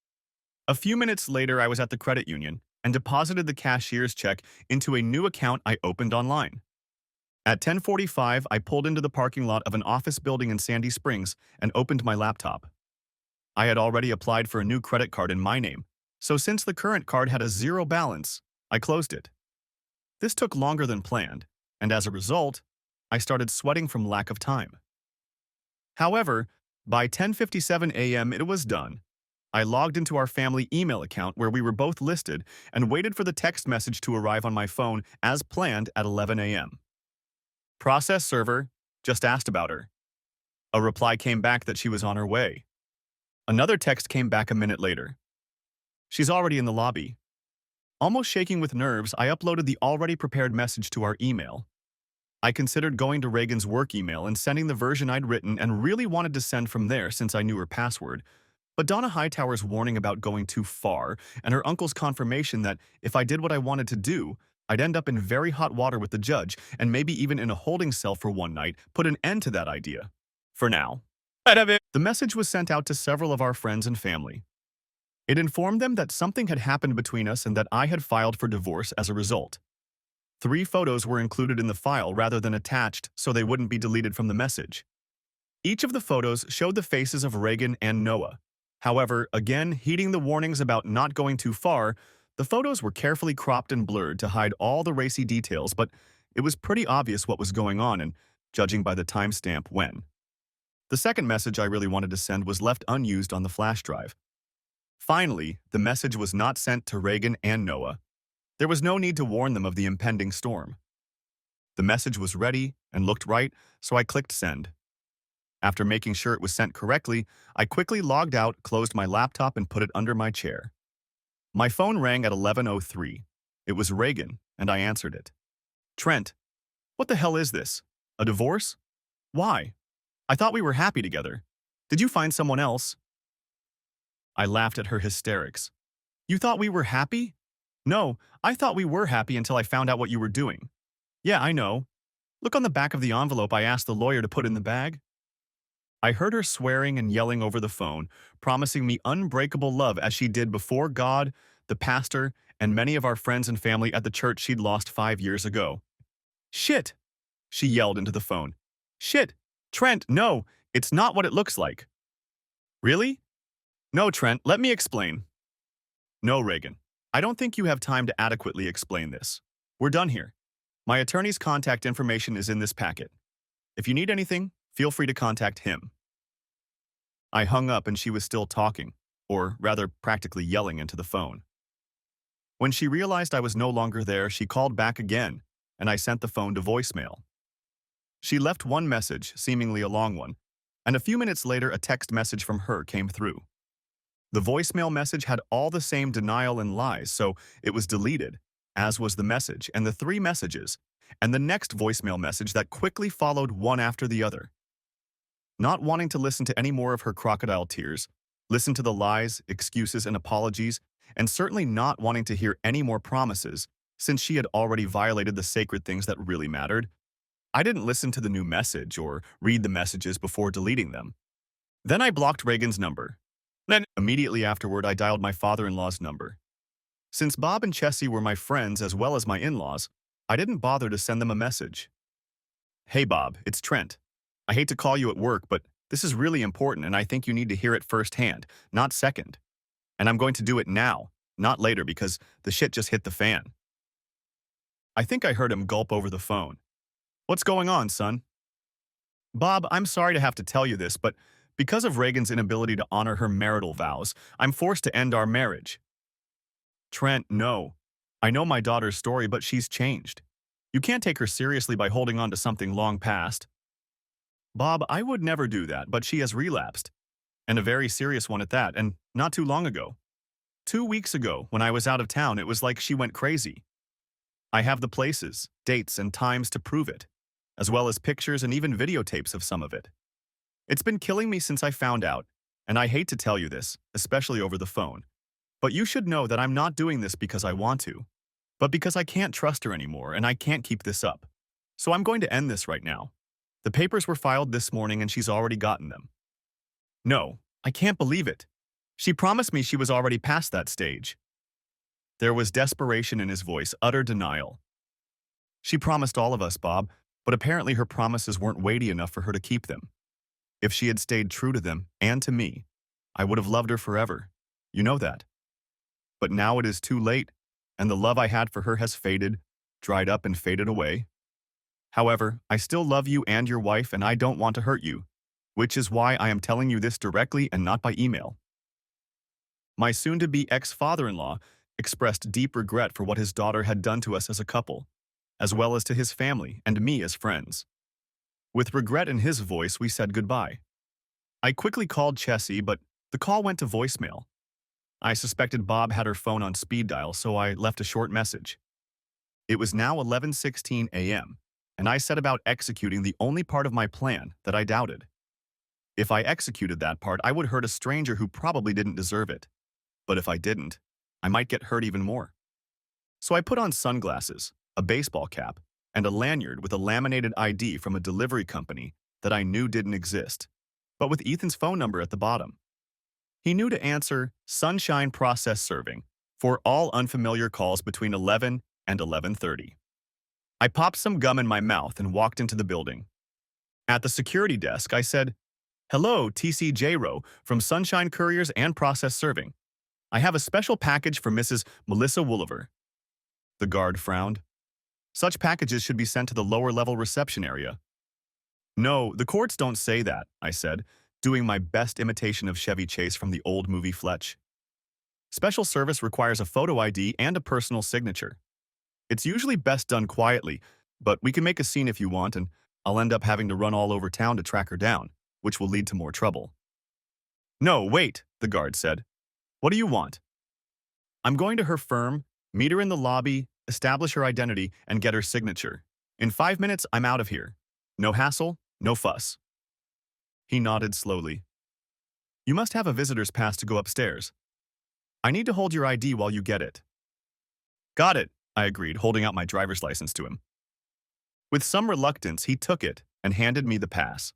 A few minutes later, I was at the credit union and deposited the cashier's check into a new account I opened online. At 10:45, I pulled into the parking lot of an office building in Sandy Springs and opened my laptop. I had already applied for a new credit card in my name, so since the current card had a zero balance, I closed it. This took longer than planned, and as a result, I started sweating from lack of time. However, by 10:57 a.m. it was done. I logged into our family email account where we were both listed and waited for the text message to arrive on my phone as planned at 11 a.m. "Process server, just asked about her." A reply came back that she was on her way. Another text came back a minute later. "She's already in the lobby." Almost shaking with nerves, I uploaded the already prepared message to our email. I considered going to Reagan's work email and sending the version I'd written and really wanted to send from there since I knew her password. But Donna Hightower's warning about going too far and her uncle's confirmation that if I did what I wanted to do, I'd end up in very hot water with the judge and maybe even in a holding cell for one night put an end to that idea. For now. The message was sent out to several of our friends and family. It informed them that something had happened between us and that I had filed for divorce as a result. 3 photos were included in the file rather than attached so they wouldn't be deleted from the message. Each of the photos showed the faces of Reagan and Noah. However, again, heeding the warnings about not going too far, the photos were carefully cropped and blurred to hide all the racy details, but it was pretty obvious what was going on and, judging by the timestamp, when. The second message I really wanted to send was left unused on the flash drive. Finally, the message was not sent to Reagan and Noah. There was no need to warn them of the impending storm. The message was ready and looked right, so I clicked send. After making sure it was sent correctly, I quickly logged out, closed my laptop, and put it under my chair. My phone rang at 11:03. It was Reagan, and I answered it. "Trent, what the hell is this? A divorce? Why? I thought we were happy together. Did you find someone else?" I laughed at her hysterics. "You thought we were happy?" "No, I thought we were happy until I found out what you were doing." "Yeah, I know. Look on the back of the envelope I asked the lawyer to put in the bag." I heard her swearing and yelling over the phone, promising me unbreakable love as she did before God, the pastor, and many of our friends and family at the church she'd lost 5 years ago. Shit! She yelled into the phone. Shit! Trent, no! It's not what it looks like. Really? No, Trent, let me explain. No, Reagan. I don't think you have time to adequately explain this. We're done here. My attorney's contact information is in this packet. If you need anything, feel free to contact him. I hung up and she was still talking, or rather practically yelling into the phone. When she realized I was no longer there, she called back again, and I sent the phone to voicemail. She left one message, seemingly a long one, and a few minutes later a text message from her came through. The voicemail message had all the same denial and lies, so it was deleted, as was the message and the 3 messages, and the next voicemail message that quickly followed one after the other. Not wanting to listen to any more of her crocodile tears, listen to the lies, excuses, and apologies, and certainly not wanting to hear any more promises, since she had already violated the sacred things that really mattered, I didn't listen to the new message or read the messages before deleting them. Then I blocked Reagan's number. Then, immediately afterward, I dialed my father-in-law's number. Since Bob and Chessie were my friends as well as my in-laws, I didn't bother to send them a message. Hey Bob, it's Trent. I hate to call you at work, but this is really important and I think you need to hear it firsthand, not second. And I'm going to do it now, not later because the shit just hit the fan. I think I heard him gulp over the phone. What's going on, son? Bob, I'm sorry to have to tell you this, but because of Reagan's inability to honor her marital vows, I'm forced to end our marriage. Trent, no. I know my daughter's story, but she's changed. You can't take her seriously by holding on to something long past. Bob, I would never do that, but she has relapsed. And a very serious one at that, and not too long ago. 2 weeks ago, when I was out of town, it was like she went crazy. I have the places, dates, and times to prove it, as well as pictures and even videotapes of some of it. It's been killing me since I found out, and I hate to tell you this, especially over the phone, but you should know that I'm not doing this because I want to, but because I can't trust her anymore and I can't keep this up. So I'm going to end this right now. The papers were filed this morning and she's already gotten them. No, I can't believe it. She promised me she was already past that stage. There was desperation in his voice, utter denial. She promised all of us, Bob, but apparently her promises weren't weighty enough for her to keep them. If she had stayed true to them, and to me, I would have loved her forever. You know that. But now it is too late, and the love I had for her has faded, dried up and faded away. However, I still love you and your wife, and I don't want to hurt you, which is why I am telling you this directly and not by email. My soon-to-be ex-father-in-law expressed deep regret for what his daughter had done to us as a couple, as well as to his family and me as friends. With regret in his voice, we said goodbye. I quickly called Chessie, but the call went to voicemail. I suspected Bob had her phone on speed dial, so I left a short message. It was now 11:16 a.m., and I set about executing the only part of my plan that I doubted. If I executed that part, I would hurt a stranger who probably didn't deserve it. But if I didn't, I might get hurt even more. So I put on sunglasses, a baseball cap, and a lanyard with a laminated ID from a delivery company that I knew didn't exist, but with Ethan's phone number at the bottom. He knew to answer Sunshine Process Serving for all unfamiliar calls between 11 and 11:30. I popped some gum in my mouth and walked into the building. At the security desk, I said, "Hello, TCJ Row from Sunshine Couriers and Process Serving. I have a special package for Mrs. Melissa Wooliver." The guard frowned. "Such packages should be sent to the lower-level reception area." "No, the courts don't say that," I said, doing my best imitation of Chevy Chase from the old movie Fletch. "Special service requires a photo ID and a personal signature. It's usually best done quietly, but we can make a scene if you want, and I'll end up having to run all over town to track her down, which will lead to more trouble." "No, wait," the guard said. "What do you want?" "I'm going to her firm, meet her in the lobby, establish her identity, and get her signature. In 5 minutes, I'm out of here. No hassle, no fuss." He nodded slowly. "You must have a visitor's pass to go upstairs. I need to hold your ID while you get it." "Got it," I agreed, holding out my driver's license to him. With some reluctance, he took it and handed me the pass.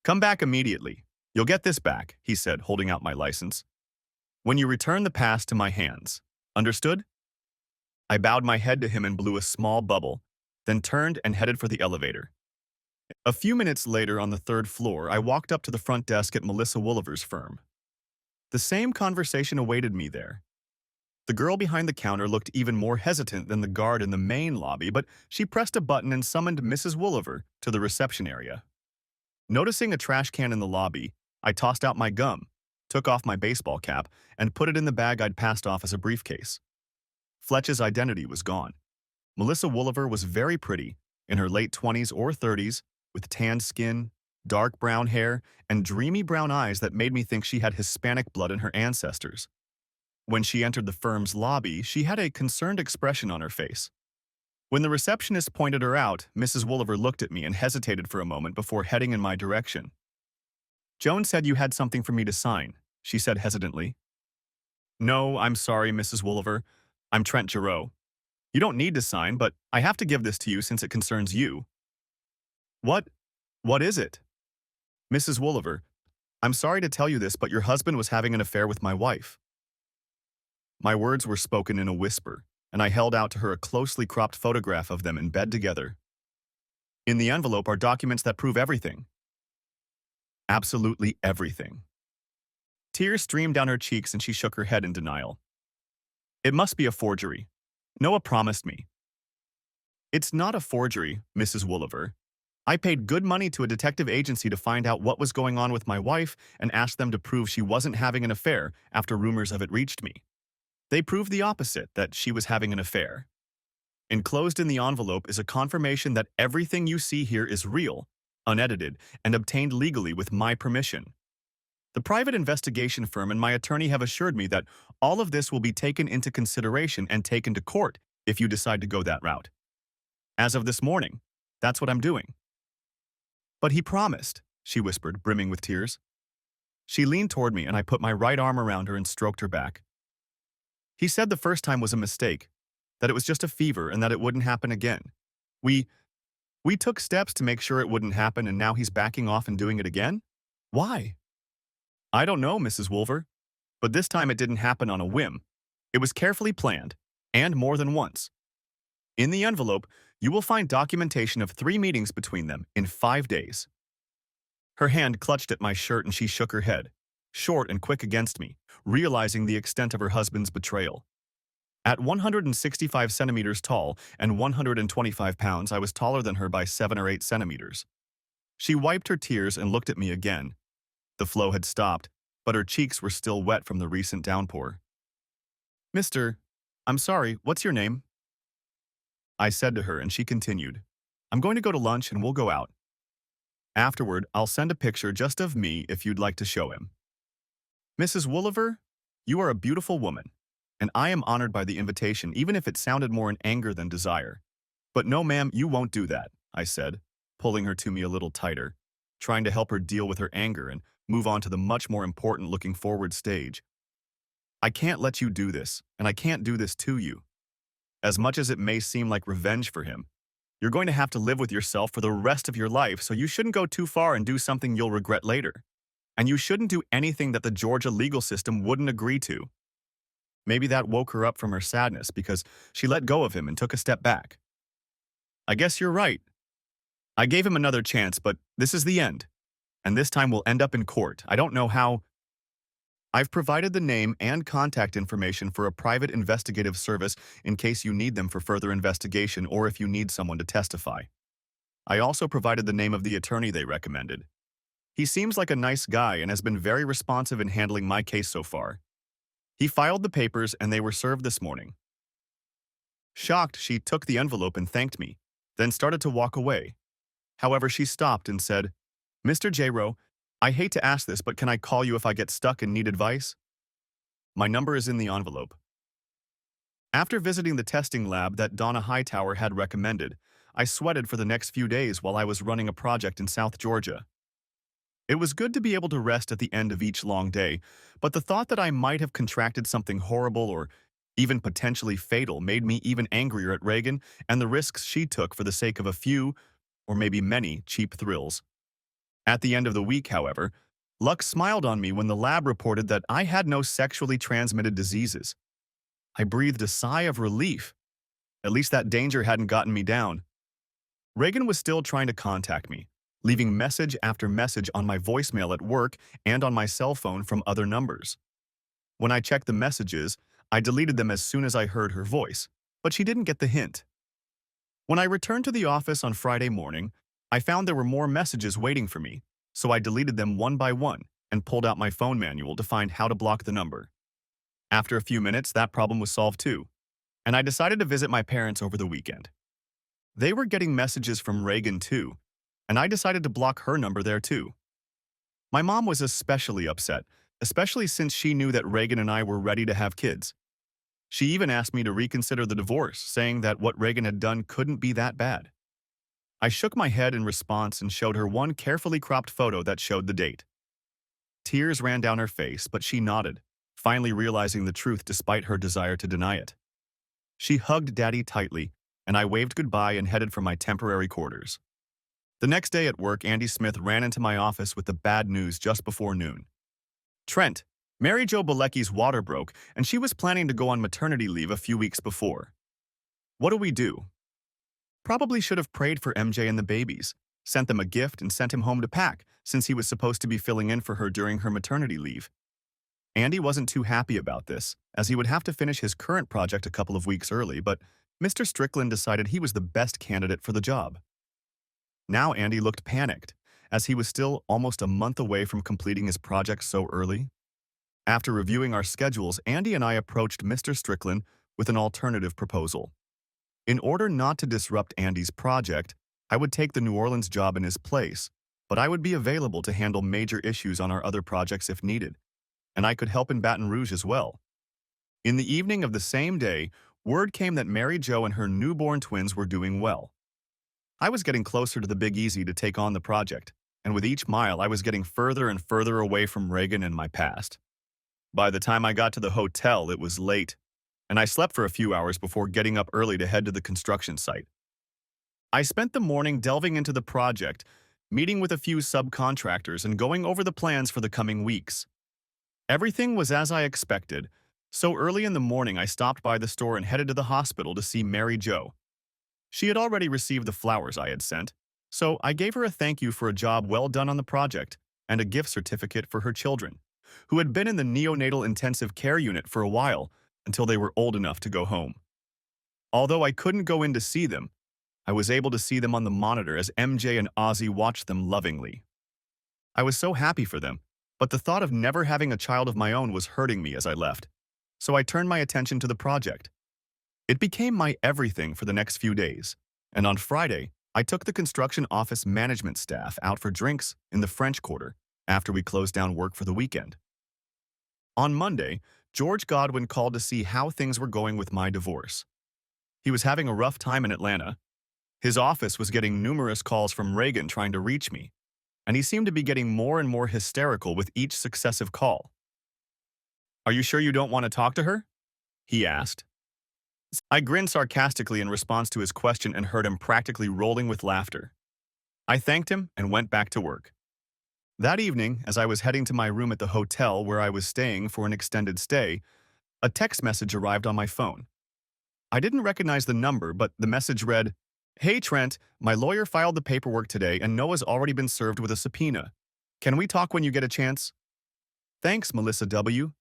"Come back immediately. You'll get this back," he said, holding out my license, "when you return the pass to my hands. Understood?" I bowed my head to him and blew a small bubble, then turned and headed for the elevator. A few minutes later on the third floor, I walked up to the front desk at Melissa Wooliver's firm. The same conversation awaited me there. The girl behind the counter looked even more hesitant than the guard in the main lobby, but she pressed a button and summoned Mrs. Wooliver to the reception area. Noticing a trash can in the lobby, I tossed out my gum, took off my baseball cap, and put it in the bag I'd passed off as a briefcase. Fletch's identity was gone. Melissa Wooliver was very pretty, in her late 20s or 30s, with tanned skin, dark brown hair, and dreamy brown eyes that made me think she had Hispanic blood in her ancestors. When she entered the firm's lobby, she had a concerned expression on her face. When the receptionist pointed her out, Mrs. Wooliver looked at me and hesitated for a moment before heading in my direction. "Joan said you had something for me to sign," she said hesitantly. "No, I'm sorry, Mrs. Wooliver. I'm Trent Giroux. You don't need to sign, but I have to give this to you since it concerns you." "What? What is it?" "Mrs. Wooliver, I'm sorry to tell you this, but your husband was having an affair with my wife." My words were spoken in a whisper, and I held out to her a closely cropped photograph of them in bed together. "In the envelope are documents that prove everything." "Absolutely everything." Tears streamed down her cheeks and she shook her head in denial. "It must be a forgery. Noah promised me." "It's not a forgery, Mrs. Wooliver. I paid good money to a detective agency to find out what was going on with my wife and asked them to prove she wasn't having an affair after rumors of it reached me. They proved the opposite, that she was having an affair. Enclosed in the envelope is a confirmation that everything you see here is real, unedited, and obtained legally with my permission. The private investigation firm and my attorney have assured me that all of this will be taken into consideration and taken to court if you decide to go that route. As of this morning, that's what I'm doing." "But he promised," she whispered, brimming with tears. She leaned toward me and I put my right arm around her and stroked her back. "He said the first time was a mistake, that it was just a fever and that it wouldn't happen again. We took steps to make sure it wouldn't happen and now he's backing off and doing it again? Why?" "I don't know, Mrs. Woolver, but this time it didn't happen on a whim. It was carefully planned, and more than once. In the envelope, you will find documentation of 3 meetings between them in 5 days." Her hand clutched at my shirt and she shook her head, short and quick against me, realizing the extent of her husband's betrayal. At 165 centimeters tall and 125 pounds, I was taller than her by 7 or 8 centimeters. She wiped her tears and looked at me again. The flow had stopped, but her cheeks were still wet from the recent downpour. I'm sorry, what's your name?" I said to her, and she continued, "I'm going to go to lunch and we'll go out. Afterward, I'll send a picture just of me if you'd like to show him." "Mrs. Wooliver, you are a beautiful woman, and I am honored by the invitation even if it sounded more in anger than desire. But no, ma'am, you won't do that," I said, pulling her to me a little tighter, trying to help her deal with her anger and move on to the much more important looking forward stage. "I can't let you do this, and I can't do this to you. As much as it may seem like revenge for him, you're going to have to live with yourself for the rest of your life, so you shouldn't go too far and do something you'll regret later. And you shouldn't do anything that the Georgia legal system wouldn't agree to." Maybe that woke her up from her sadness because she let go of him and took a step back. "I guess you're right. I gave him another chance, but this is the end. And this time we'll end up in court. I don't know how." "I've provided the name and contact information for a private investigative service in case you need them for further investigation or if you need someone to testify. I also provided the name of the attorney they recommended. He seems like a nice guy and has been very responsive in handling my case so far. He filed the papers and they were served this morning." Shocked, she took the envelope and thanked me, then started to walk away. However, she stopped and said, "Mr. J. I hate to ask this, but can I call you if I get stuck and need advice? My number is in the envelope." After visiting the testing lab that Donna Hightower had recommended, I sweated for the next few days while I was running a project in South Georgia. It was good to be able to rest at the end of each long day, but the thought that I might have contracted something horrible or even potentially fatal made me even angrier at Reagan and the risks she took for the sake of a few, or maybe many, cheap thrills. At the end of the week, however, luck smiled on me when the lab reported that I had no sexually transmitted diseases. I breathed a sigh of relief, At least that danger hadn't gotten me down. Reagan was still trying to contact me, leaving message after message on my voicemail at work and on my cell phone from other numbers. When I checked the messages, I deleted them as soon as I heard her voice, but she didn't get the hint. When I returned to the office on Friday morning, I found there were more messages waiting for me, so I deleted them one by one and pulled out my phone manual to find how to block the number. After a few minutes, that problem was solved too, and I decided to visit my parents over the weekend. They were getting messages from Reagan too, and I decided to block her number there too. My mom was especially upset, especially since she knew that Reagan and I were ready to have kids. She even asked me to reconsider the divorce, saying that what Reagan had done couldn't be that bad. I shook my head in response and showed her one carefully cropped photo that showed the date. Tears ran down her face, but she nodded, finally realizing the truth despite her desire to deny it. She hugged Daddy tightly, and I waved goodbye and headed for my temporary quarters. The next day at work, Andy Smith ran into my office with the bad news just before noon. Trent, Mary Jo Bilecki's water broke, and she was planning to go on maternity leave a few weeks before. What do we do? Probably should have prayed for MJ and the babies, sent them a gift and sent him home to pack, since he was supposed to be filling in for her during her maternity leave. Andy wasn't too happy about this, as he would have to finish his current project a couple of weeks early, but Mr. Strickland decided he was the best candidate for the job. Now Andy looked panicked, as he was still almost a month away from completing his project so early. After reviewing our schedules, Andy and I approached Mr. Strickland with an alternative proposal. In order not to disrupt Andy's project, I would take the New Orleans job in his place, but I would be available to handle major issues on our other projects if needed, and I could help in Baton Rouge as well. In the evening of the same day, word came that Mary Jo and her newborn twins were doing well. I was getting closer to the Big Easy to take on the project, and with each mile I was getting further and further away from Reagan and my past. By the time I got to the hotel, it was late, and I slept for a few hours before getting up early to head to the construction site. I spent the morning delving into the project, meeting with a few subcontractors and going over the plans for the coming weeks. Everything was as I expected, so early in the morning I stopped by the store and headed to the hospital to see Mary Jo. She had already received the flowers I had sent, so I gave her a thank you for a job well done on the project and a gift certificate for her children, who had been in the neonatal intensive care unit for a while until they were old enough to go home. Although I couldn't go in to see them, I was able to see them on the monitor as MJ and Ozzy watched them lovingly. I was so happy for them, but the thought of never having a child of my own was hurting me as I left, so I turned my attention to the project. It became my everything for the next few days, and on Friday, I took the construction office management staff out for drinks in the French Quarter after we closed down work for the weekend. On Monday, George Godwin called to see how things were going with my divorce. He was having a rough time in Atlanta. His office was getting numerous calls from Reagan trying to reach me, and he seemed to be getting more and more hysterical with each successive call. "Are you sure you don't want to talk to her?" he asked. I grinned sarcastically in response to his question and heard him practically rolling with laughter. I thanked him and went back to work. That evening, as I was heading to my room at the hotel where I was staying for an extended stay, a text message arrived on my phone. I didn't recognize the number, but the message read, "Hey Trent, my lawyer filed the paperwork today and Noah's already been served with a subpoena. Can we talk when you get a chance? Thanks, Melissa W."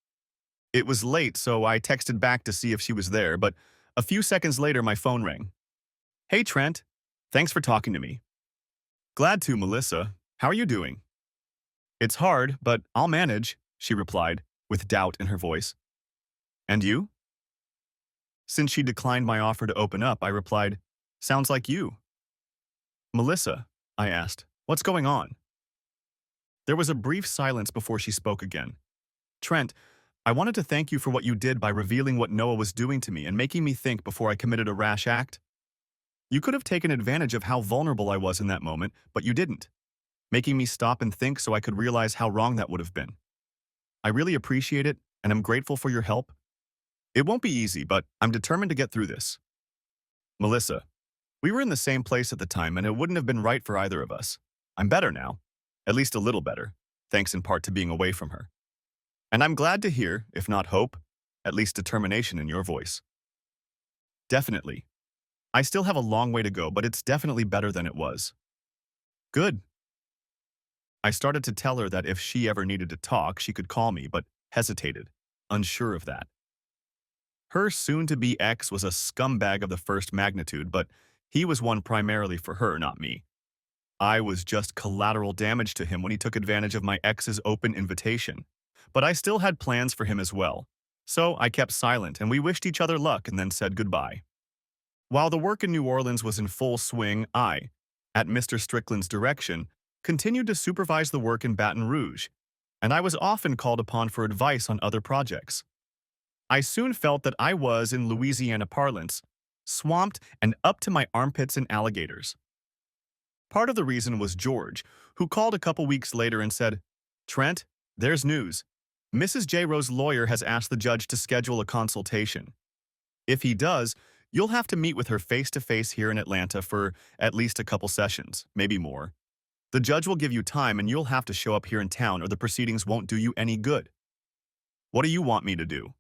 It was late, so I texted back to see if she was there, but a few seconds later my phone rang. "Hey Trent, thanks for talking to me." "Glad to, Melissa. How are you doing?" "It's hard, but I'll manage," she replied, with doubt in her voice. "And you?" Since she declined my offer to open up, I replied, "Sounds like you." "Melissa," I asked, "what's going on?" There was a brief silence before she spoke again. "Trent, I wanted to thank you for what you did by revealing what Noah was doing to me and making me think before I committed a rash act. You could have taken advantage of how vulnerable I was in that moment, but you didn't, making me stop and think so I could realize how wrong that would have been. I really appreciate it, and I'm grateful for your help. It won't be easy, but I'm determined to get through this." "Melissa, we were in the same place at the time, and it wouldn't have been right for either of us. I'm better now, at least a little better, thanks in part to being away from her. And I'm glad to hear, if not hope, at least determination in your voice." "Definitely. I still have a long way to go, but it's definitely better than it was. Good. I started to tell her that if she ever needed to talk, she could call me, but hesitated, unsure of that. Her soon-to-be ex was a scumbag of the first magnitude, but he was one primarily for her, not me. I was just collateral damage to him when he took advantage of my ex's open invitation. But I still had plans for him as well. So I kept silent and we wished each other luck and then said goodbye. While the work in New Orleans was in full swing, I, at Mr. Strickland's direction, continued to supervise the work in Baton Rouge, and I was often called upon for advice on other projects. I soon felt that I was, in Louisiana parlance, swamped and up to my armpits in alligators. Part of the reason was George, who called a couple weeks later and said, "Trent, there's news. Mrs. J. Rowe's lawyer has asked the judge to schedule a consultation. If he does, you'll have to meet with her face-to-face here in Atlanta for at least a couple sessions, maybe more. The judge will give you time and you'll have to show up here in town or the proceedings won't do you any good. What do you want me to do?"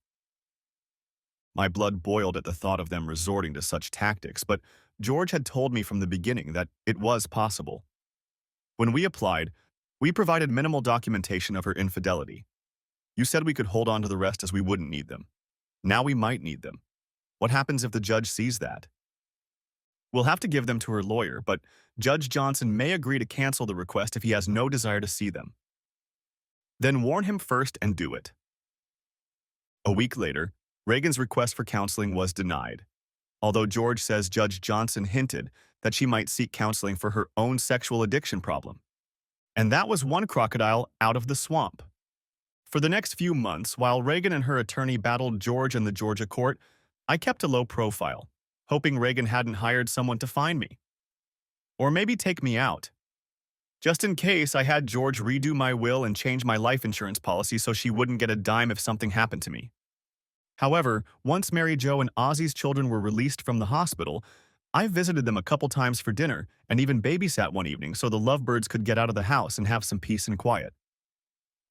My blood boiled at the thought of them resorting to such tactics, but George had told me from the beginning that it was possible. When we applied, we provided minimal documentation of her infidelity. You said we could hold on to the rest as we wouldn't need them. Now we might need them. What happens if the judge sees that? We'll have to give them to her lawyer, but Judge Johnson may agree to cancel the request if he has no desire to see them. Then warn him first and do it. A week later, Reagan's request for counseling was denied, although George says Judge Johnson hinted that she might seek counseling for her own sexual addiction problem. And that was one crocodile out of the swamp. For the next few months, while Reagan and her attorney battled George in the Georgia court, I kept a low profile, hoping Reagan hadn't hired someone to find me. Or maybe take me out. Just in case, I had George redo my will and change my life insurance policy so she wouldn't get a dime if something happened to me. However, once Mary Jo and Ozzy's children were released from the hospital, I visited them a couple times for dinner and even babysat one evening so the lovebirds could get out of the house and have some peace and quiet.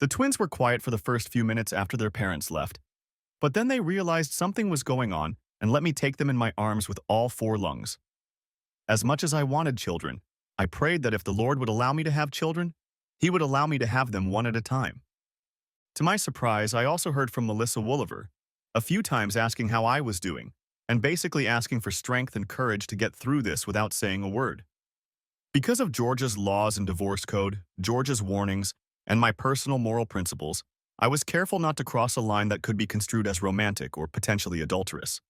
The twins were quiet for the first few minutes after their parents left, but then they realized something was going on and let me take them in my arms with all four lungs. As much as I wanted children, I prayed that if the Lord would allow me to have children, He would allow me to have them one at a time. To my surprise, I also heard from Melissa Wooliver, a few times asking how I was doing, and basically asking for strength and courage to get through this without saying a word. Because of Georgia's laws and divorce code, Georgia's warnings, and my personal moral principles, I was careful not to cross a line that could be construed as romantic or potentially adulterous.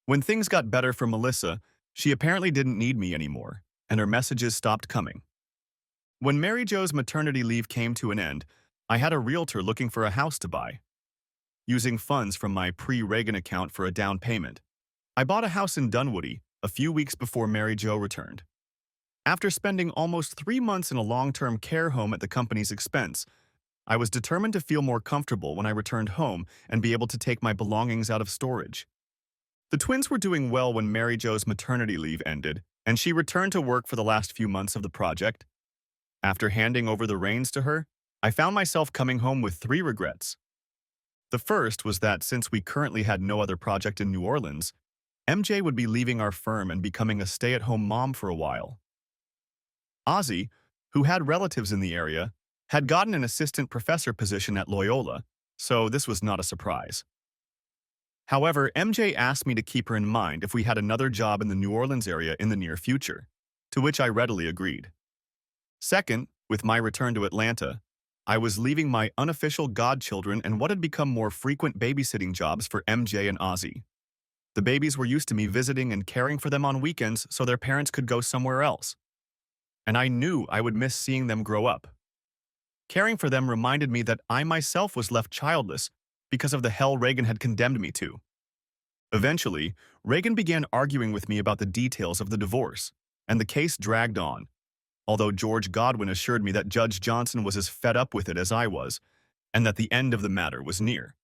When things got better for Melissa, she apparently didn't need me anymore, and her messages stopped coming. When Mary Jo's maternity leave came to an end, I had a realtor looking for a house to buy. Using funds from my pre-Reagan account for a down payment, I bought a house in Dunwoody a few weeks before Mary Jo returned. After spending almost 3 months in a long-term care home at the company's expense, I was determined to feel more comfortable when I returned home and be able to take my belongings out of storage. The twins were doing well when Mary Jo's maternity leave ended, and she returned to work for the last few months of the project. After handing over the reins to her, I found myself coming home with 3 regrets. The first was that since we currently had no other project in New Orleans, MJ would be leaving our firm and becoming a stay-at-home mom for a while. Ozzy, who had relatives in the area, had gotten an assistant professor position at Loyola, so this was not a surprise. However, MJ asked me to keep her in mind if we had another job in the New Orleans area in the near future, to which I readily agreed. Second, with my return to Atlanta, I was leaving my unofficial godchildren and what had become more frequent babysitting jobs for MJ and Ozzy. The babies were used to me visiting and caring for them on weekends so their parents could go somewhere else. And I knew I would miss seeing them grow up. Caring for them reminded me that I myself was left childless because of the hell Reagan had condemned me to. Eventually, Reagan began arguing with me about the details of the divorce, and the case dragged on, although George Godwin assured me that Judge Johnson was as fed up with it as I was, and that the end of the matter was near.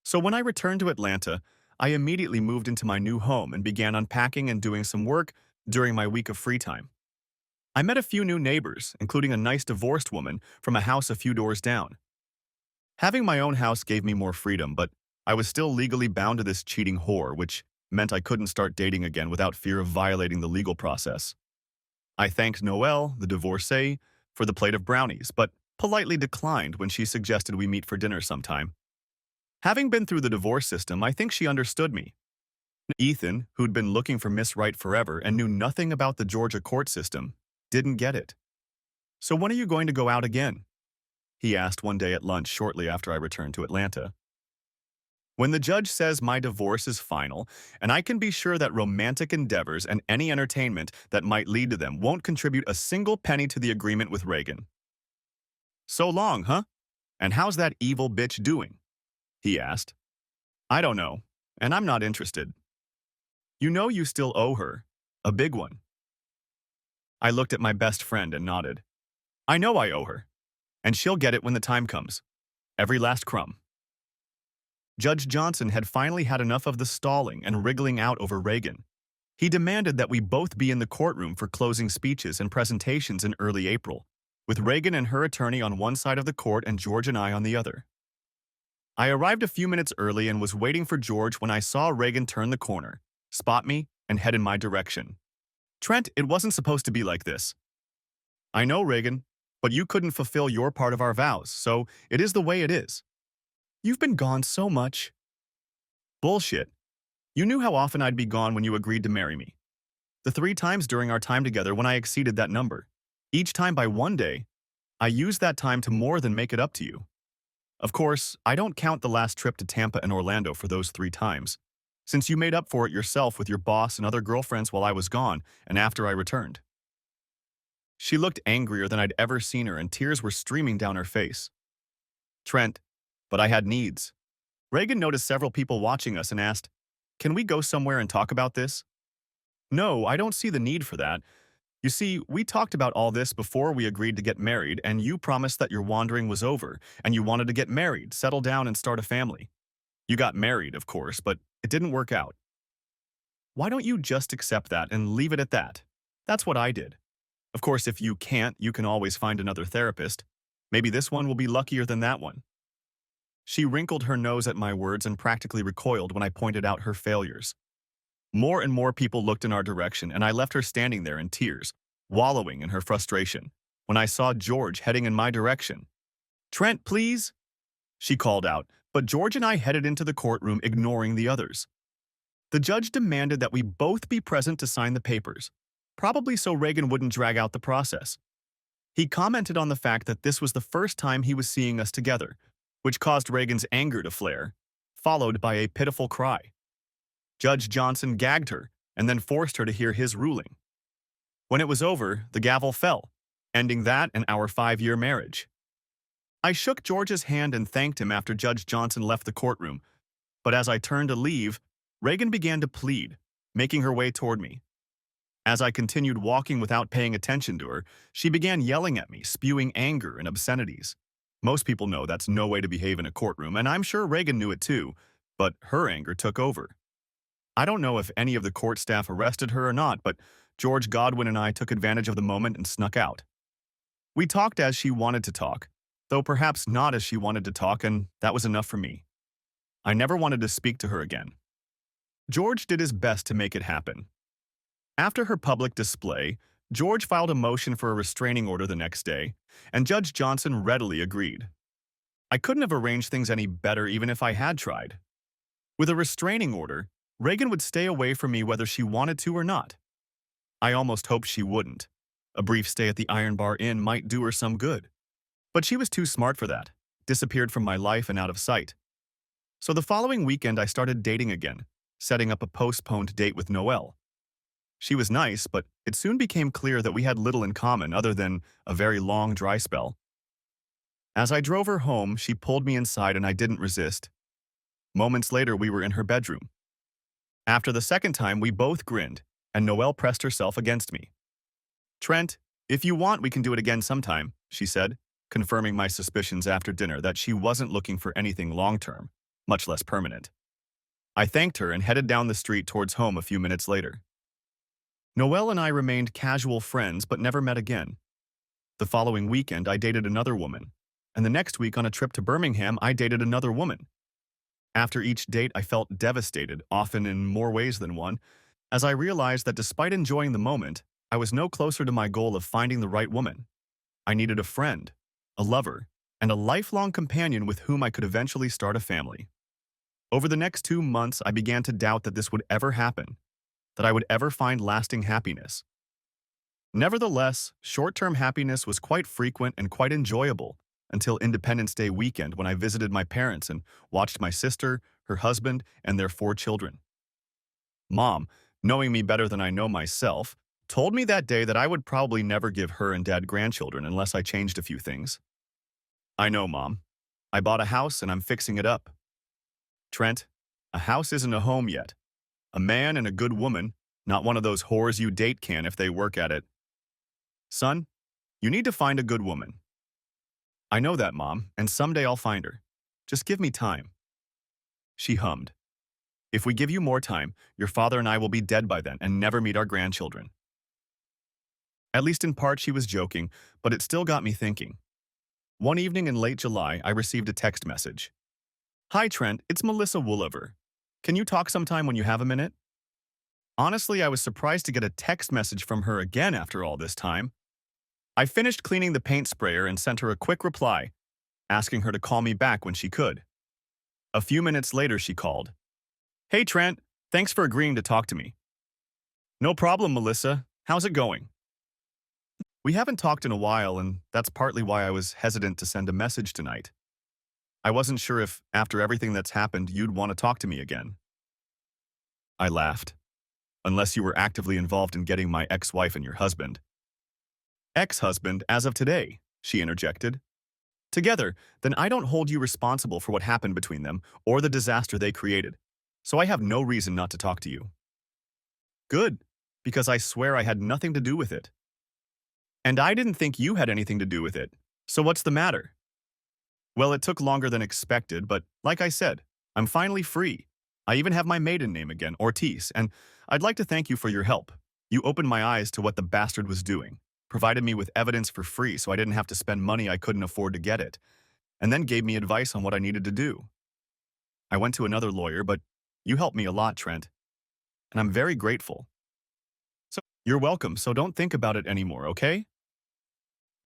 So when I returned to Atlanta, I immediately moved into my new home and began unpacking and doing some work during my week of free time. I met a few new neighbors, including a nice divorced woman from a house a few doors down. Having my own house gave me more freedom, but I was still legally bound to this cheating whore, which meant I couldn't start dating again without fear of violating the legal process. I thanked Noelle, the divorcee, for the plate of brownies, but politely declined when she suggested we meet for dinner sometime. Having been through the divorce system, I think she understood me. Ethan, who'd been looking for Miss Right forever and knew nothing about the Georgia court system, didn't get it. "So when are you going to go out again?" he asked one day at lunch shortly after I returned to Atlanta. "When the judge says my divorce is final, and I can be sure that romantic endeavors and any entertainment that might lead to them won't contribute a single penny to the agreement with Reagan." "So long, huh? And how's that evil bitch doing?" he asked. "I don't know, and I'm not interested." "You know you still owe her. A big one." I looked at my best friend and nodded. "I know I owe her, and she'll get it when the time comes. Every last crumb." Judge Johnson had finally had enough of the stalling and wriggling out over Reagan. He demanded that we both be in the courtroom for closing speeches and presentations in early April, with Reagan and her attorney on one side of the court and George and I on the other. I arrived a few minutes early and was waiting for George when I saw Reagan turn the corner, spot me, and head in my direction. "Trent, it wasn't supposed to be like this." "I know, Reagan, but you couldn't fulfill your part of our vows, so it is the way it is." "You've been gone so much." "Bullshit. You knew how often I'd be gone when you agreed to marry me. The 3 times during our time together when I exceeded that number, each time by one day, I used that time to more than make it up to you. Of course, I don't count the last trip to Tampa and Orlando for those 3 times, since you made up for it yourself with your boss and other girlfriends while I was gone and after I returned." She looked angrier than I'd ever seen her and tears were streaming down her face. "Trent, but I had needs." Reagan noticed several people watching us and asked, "Can we go somewhere and talk about this?" "No, I don't see the need for that. You see, we talked about all this before we agreed to get married, and you promised that your wandering was over, and you wanted to get married, settle down, and start a family. You got married, of course, but it didn't work out. Why don't you just accept that and leave it at that? That's what I did. Of course, if you can't, you can always find another therapist. Maybe this one will be luckier than that one." She wrinkled her nose at my words and practically recoiled when I pointed out her failures. More and more people looked in our direction, and I left her standing there in tears, wallowing in her frustration, when I saw George heading in my direction. "Trent, please," she called out, but George and I headed into the courtroom, ignoring the others. The judge demanded that we both be present to sign the papers, probably so Reagan wouldn't drag out the process. He commented on the fact that this was the first time he was seeing us together, which caused Reagan's anger to flare, followed by a pitiful cry. Judge Johnson gagged her and then forced her to hear his ruling. When it was over, the gavel fell, ending that and our 5-year marriage. I shook George's hand and thanked him after Judge Johnson left the courtroom, but as I turned to leave, Reagan began to plead, making her way toward me. As I continued walking without paying attention to her, she began yelling at me, spewing anger and obscenities. Most people know that's no way to behave in a courtroom, and I'm sure Reagan knew it too, but her anger took over. I don't know if any of the court staff arrested her or not, but George Godwin and I took advantage of the moment and snuck out. We talked as she wanted to talk, though perhaps not as she wanted to talk, and that was enough for me. I never wanted to speak to her again. George did his best to make it happen. After her public display, George filed a motion for a restraining order the next day, and Judge Johnson readily agreed. I couldn't have arranged things any better even if I had tried. With a restraining order, Reagan would stay away from me whether she wanted to or not. I almost hoped she wouldn't. A brief stay at the Iron Bar Inn might do her some good. But she was too smart for that, disappeared from my life and out of sight. So the following weekend I started dating again, setting up a postponed date with Noelle. She was nice, but it soon became clear that we had little in common other than a very long dry spell. As I drove her home, she pulled me inside and I didn't resist. Moments later, we were in her bedroom. After the second time, we both grinned, and Noelle pressed herself against me. "Trent, if you want, we can do it again sometime," she said, confirming my suspicions after dinner that she wasn't looking for anything long-term, much less permanent. I thanked her and headed down the street towards home a few minutes later. Noelle and I remained casual friends but never met again. The following weekend, I dated another woman, and the next week on a trip to Birmingham, I dated another woman. After each date, I felt devastated, often in more ways than one, as I realized that despite enjoying the moment, I was no closer to my goal of finding the right woman. I needed a friend, a lover, and a lifelong companion with whom I could eventually start a family. Over the next 2 months, I began to doubt that this would ever happen, that I would ever find lasting happiness. Nevertheless, short-term happiness was quite frequent and quite enjoyable until Independence Day weekend when I visited my parents and watched my sister, her husband, and their 4 children. Mom, knowing me better than I know myself, told me that day that I would probably never give her and Dad grandchildren unless I changed a few things. I know, Mom. I bought a house and I'm fixing it up. Trent, a house isn't a home yet. A man and a good woman, not one of those whores you date can if they work at it. Son, you need to find a good woman. I know that, Mom, and someday I'll find her. Just give me time. She hummed. If we give you more time, your father and I will be dead by then and never meet our grandchildren. At least in part she was joking, but it still got me thinking. One evening in late July, I received a text message. Hi Trent, it's Melissa Wooliver. Can you talk sometime when you have a minute? Honestly, I was surprised to get a text message from her again after all this time. I finished cleaning the paint sprayer and sent her a quick reply, asking her to call me back when she could. A few minutes later, she called. Hey Trent, thanks for agreeing to talk to me. No problem, Melissa. How's it going? We haven't talked in a while, and that's partly why I was hesitant to send a message tonight. I wasn't sure if, after everything that's happened, you'd want to talk to me again. I laughed. Unless you were actively involved in getting my ex-wife and your husband. Ex-husband as of today, she interjected. Together, then I don't hold you responsible for what happened between them or the disaster they created, so I have no reason not to talk to you. Good, because I swear I had nothing to do with it. And I didn't think you had anything to do with it, so what's the matter? Well, it took longer than expected, but like I said, I'm finally free. I even have my maiden name again, Ortiz, and I'd like to thank you for your help. You opened my eyes to what the bastard was doing, provided me with evidence for free so I didn't have to spend money I couldn't afford to get it, and then gave me advice on what I needed to do. I went to another lawyer, but you helped me a lot, Trent, and I'm very grateful. So you're welcome, so don't think about it anymore, okay?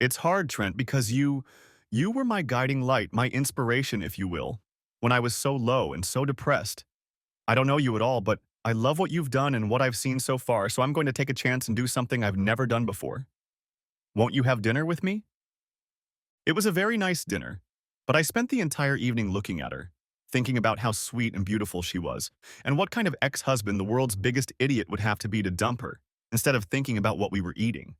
It's hard, Trent, because you were my guiding light, my inspiration, if you will, when I was so low and so depressed. I don't know you at all, but I love what you've done and what I've seen so far, so I'm going to take a chance and do something I've never done before. Won't you have dinner with me? It was a very nice dinner, but I spent the entire evening looking at her, thinking about how sweet and beautiful she was, and what kind of ex-husband the world's biggest idiot would have to be to dump her, instead of thinking about what we were eating.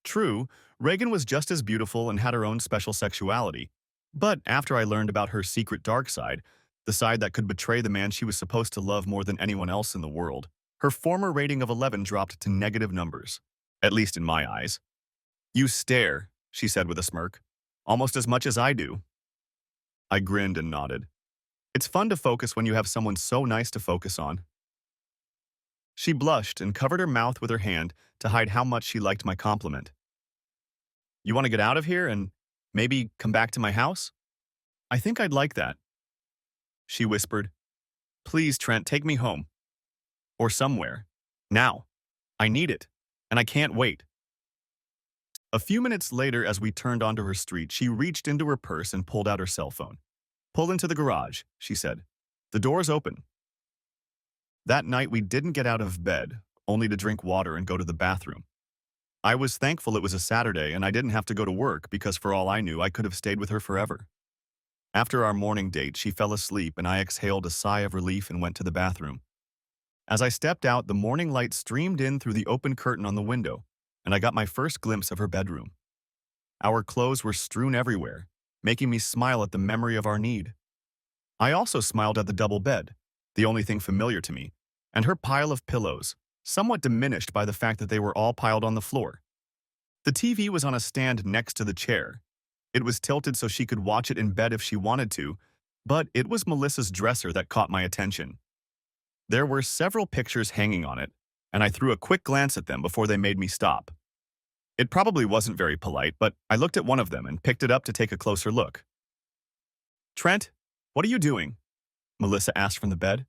True, Reagan was just as beautiful and had her own special sexuality, but after I learned about her secret dark side, the side that could betray the man she was supposed to love more than anyone else in the world, her former rating of 11 dropped to negative numbers, at least in my eyes. You stare, she said with a smirk, almost as much as I do. I grinned and nodded. It's fun to focus when you have someone so nice to focus on. She blushed and covered her mouth with her hand to hide how much she liked my compliment. You want to get out of here and maybe come back to my house? I think I'd like that. She whispered, Please, Trent, take me home. Or somewhere. Now. I need it, and I can't wait. A few minutes later, as we turned onto her street, she reached into her purse and pulled out her cell phone. Pull into the garage, she said. The door's open. That night, we didn't get out of bed, only to drink water and go to the bathroom. I was thankful it was a Saturday and I didn't have to go to work because for all I knew, I could have stayed with her forever. After our morning date, she fell asleep and I exhaled a sigh of relief and went to the bathroom. As I stepped out, the morning light streamed in through the open curtain on the window, and I got my first glimpse of her bedroom. Our clothes were strewn everywhere, making me smile at the memory of our need. I also smiled at the double bed, the only thing familiar to me, and her pile of pillows, somewhat diminished by the fact that they were all piled on the floor. The TV was on a stand next to the chair. It was tilted so she could watch it in bed if she wanted to, but it was Melissa's dresser that caught my attention. There were several pictures hanging on it, and I threw a quick glance at them before they made me stop. It probably wasn't very polite, but I looked at one of them and picked it up to take a closer look. Trent, what are you doing? Melissa asked from the bed.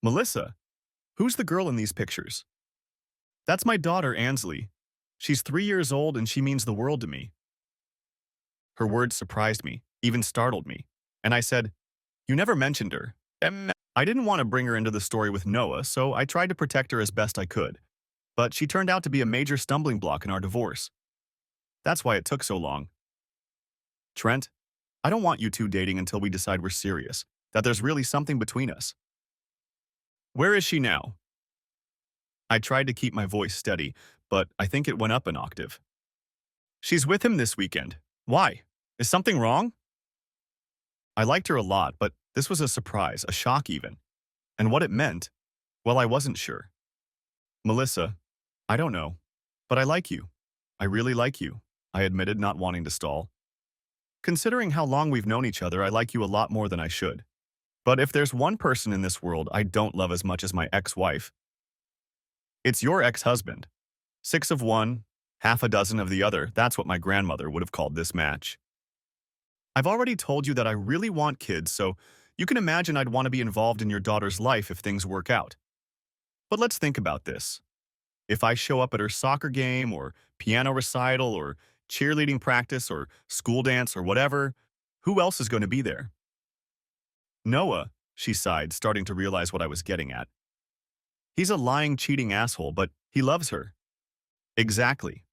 Melissa? Who's the girl in these pictures? That's my daughter, Ansley. She's 3 years old and she means the world to me. Her words surprised me, even startled me. And I said, You never mentioned her. I didn't want to bring her into the story with Noah, so I tried to protect her as best I could. But she turned out to be a major stumbling block in our divorce. That's why it took so long. Trent, I don't want you two dating until we decide we're serious, that there's really something between us. Where is she now? I tried to keep my voice steady, but I think it went up an octave. She's with him this weekend. Why? Is something wrong? I liked her a lot, but this was a surprise, a shock even. And what it meant, well, I wasn't sure. Melissa, I don't know, but I like you. I really like you, I admitted, not wanting to stall. Considering how long we've known each other, I like you a lot more than I should. But if there's one person in this world I don't love as much as my ex-wife, it's your ex-husband. 6 of one, half a dozen of the other, that's what my grandmother would have called this match. I've already told you that I really want kids, so you can imagine I'd want to be involved in your daughter's life if things work out. But let's think about this. If I show up at her soccer game or piano recital or cheerleading practice or school dance or whatever, who else is going to be there? Noah, she sighed, starting to realize what I was getting at. He's a lying, cheating asshole, but he loves her. Exactly.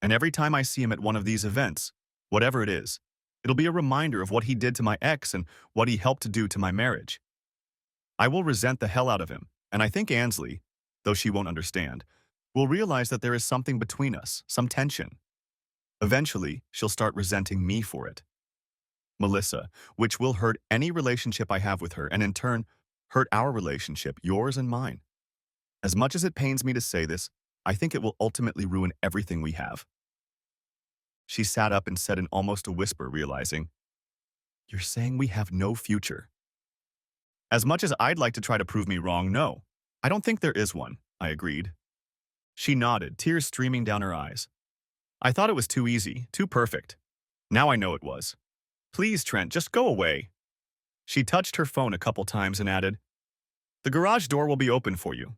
And every time I see him at one of these events, whatever it is, it'll be a reminder of what he did to my ex and what he helped to do to my marriage. I will resent the hell out of him, and I think Ansley, though she won't understand, will realize that there is something between us, some tension. Eventually, she'll start resenting me for it. Melissa, which will hurt any relationship I have with her and in turn, hurt our relationship, yours and mine. As much as it pains me to say this, I think it will ultimately ruin everything we have. She sat up and said in almost a whisper, realizing, You're saying we have no future. As much as I'd like to try to prove me wrong, no, I don't think there is one, I agreed. She nodded, tears streaming down her eyes. I thought it was too easy, too perfect. Now I know it was. Please, Trent, just go away. She touched her phone a couple times and added, The garage door will be open for you.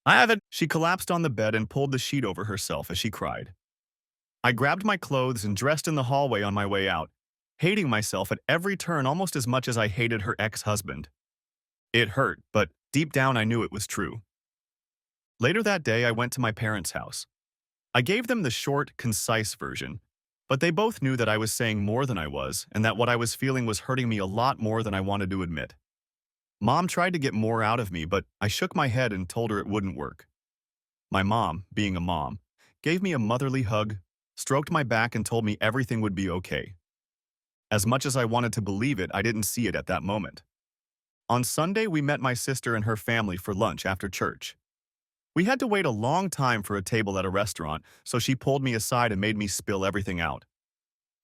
I haven't. She collapsed on the bed and pulled the sheet over herself as she cried. I grabbed my clothes and dressed in the hallway on my way out, hating myself at every turn almost as much as I hated her ex-husband. It hurt, but deep down I knew it was true. Later that day, I went to my parents' house. I gave them the short, concise version, but they both knew that I was saying more than I was and that what I was feeling was hurting me a lot more than I wanted to admit. Mom tried to get more out of me, but I shook my head and told her it wouldn't work. My mom, being a mom, gave me a motherly hug, stroked my back and told me everything would be okay. As much as I wanted to believe it, I didn't see it at that moment. On Sunday, we met my sister and her family for lunch after church. We had to wait a long time for a table at a restaurant, so she pulled me aside and made me spill everything out.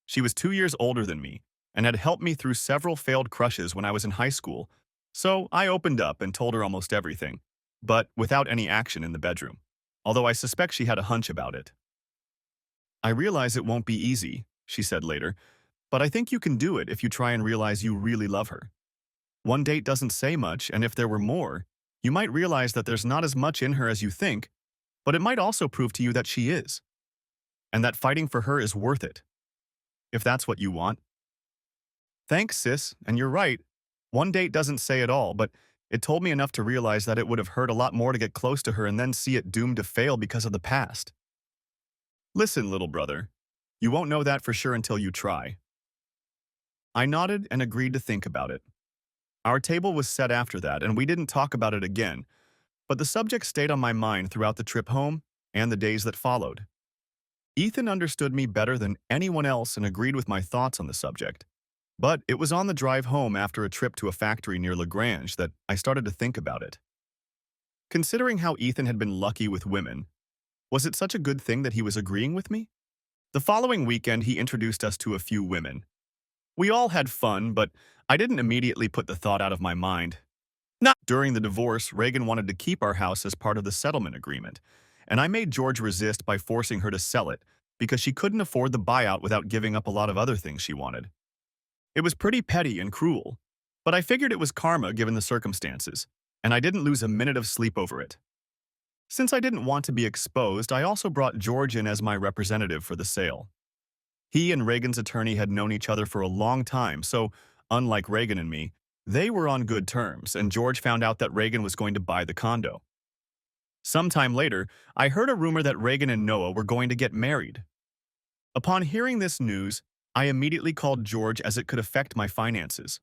She was 2 years older than me and had helped me through several failed crushes when I was in high school, so I opened up and told her almost everything, but without any action in the bedroom, although I suspect she had a hunch about it. I realize it won't be easy, she said later, but I think you can do it if you try and realize you really love her. One date doesn't say much, and if there were more, you might realize that there's not as much in her as you think, but it might also prove to you that she is, and that fighting for her is worth it, if that's what you want. Thanks, sis, and you're right. One date doesn't say it all, but it told me enough to realize that it would have hurt a lot more to get close to her and then see it doomed to fail because of the past. Listen, little brother, you won't know that for sure until you try. I nodded and agreed to think about it. Our table was set after that, and we didn't talk about it again, but the subject stayed on my mind throughout the trip home and the days that followed. Ethan understood me better than anyone else and agreed with my thoughts on the subject. But it was on the drive home after a trip to a factory near LaGrange that I started to think about it. Considering how Ethan had been lucky with women, was it such a good thing that he was agreeing with me? The following weekend, he introduced us to a few women. We all had fun, but I didn't immediately put the thought out of my mind. Not during the divorce, Reagan wanted to keep our house as part of the settlement agreement, and I made George resist by forcing her to sell it because she couldn't afford the buyout without giving up a lot of other things she wanted. It was pretty petty and cruel, But I figured it was karma given the circumstances, and I didn't lose a minute of sleep over it. Since I didn't want to be exposed, I also brought George in as my representative for the sale. He and Reagan's attorney had known each other for a long time, so, unlike Reagan and me, they were on good terms, and George found out that Reagan was going to buy the condo. Sometime later, I heard a rumor that Reagan and Noah were going to get married. Upon hearing this news, I immediately called George as it could affect my finances.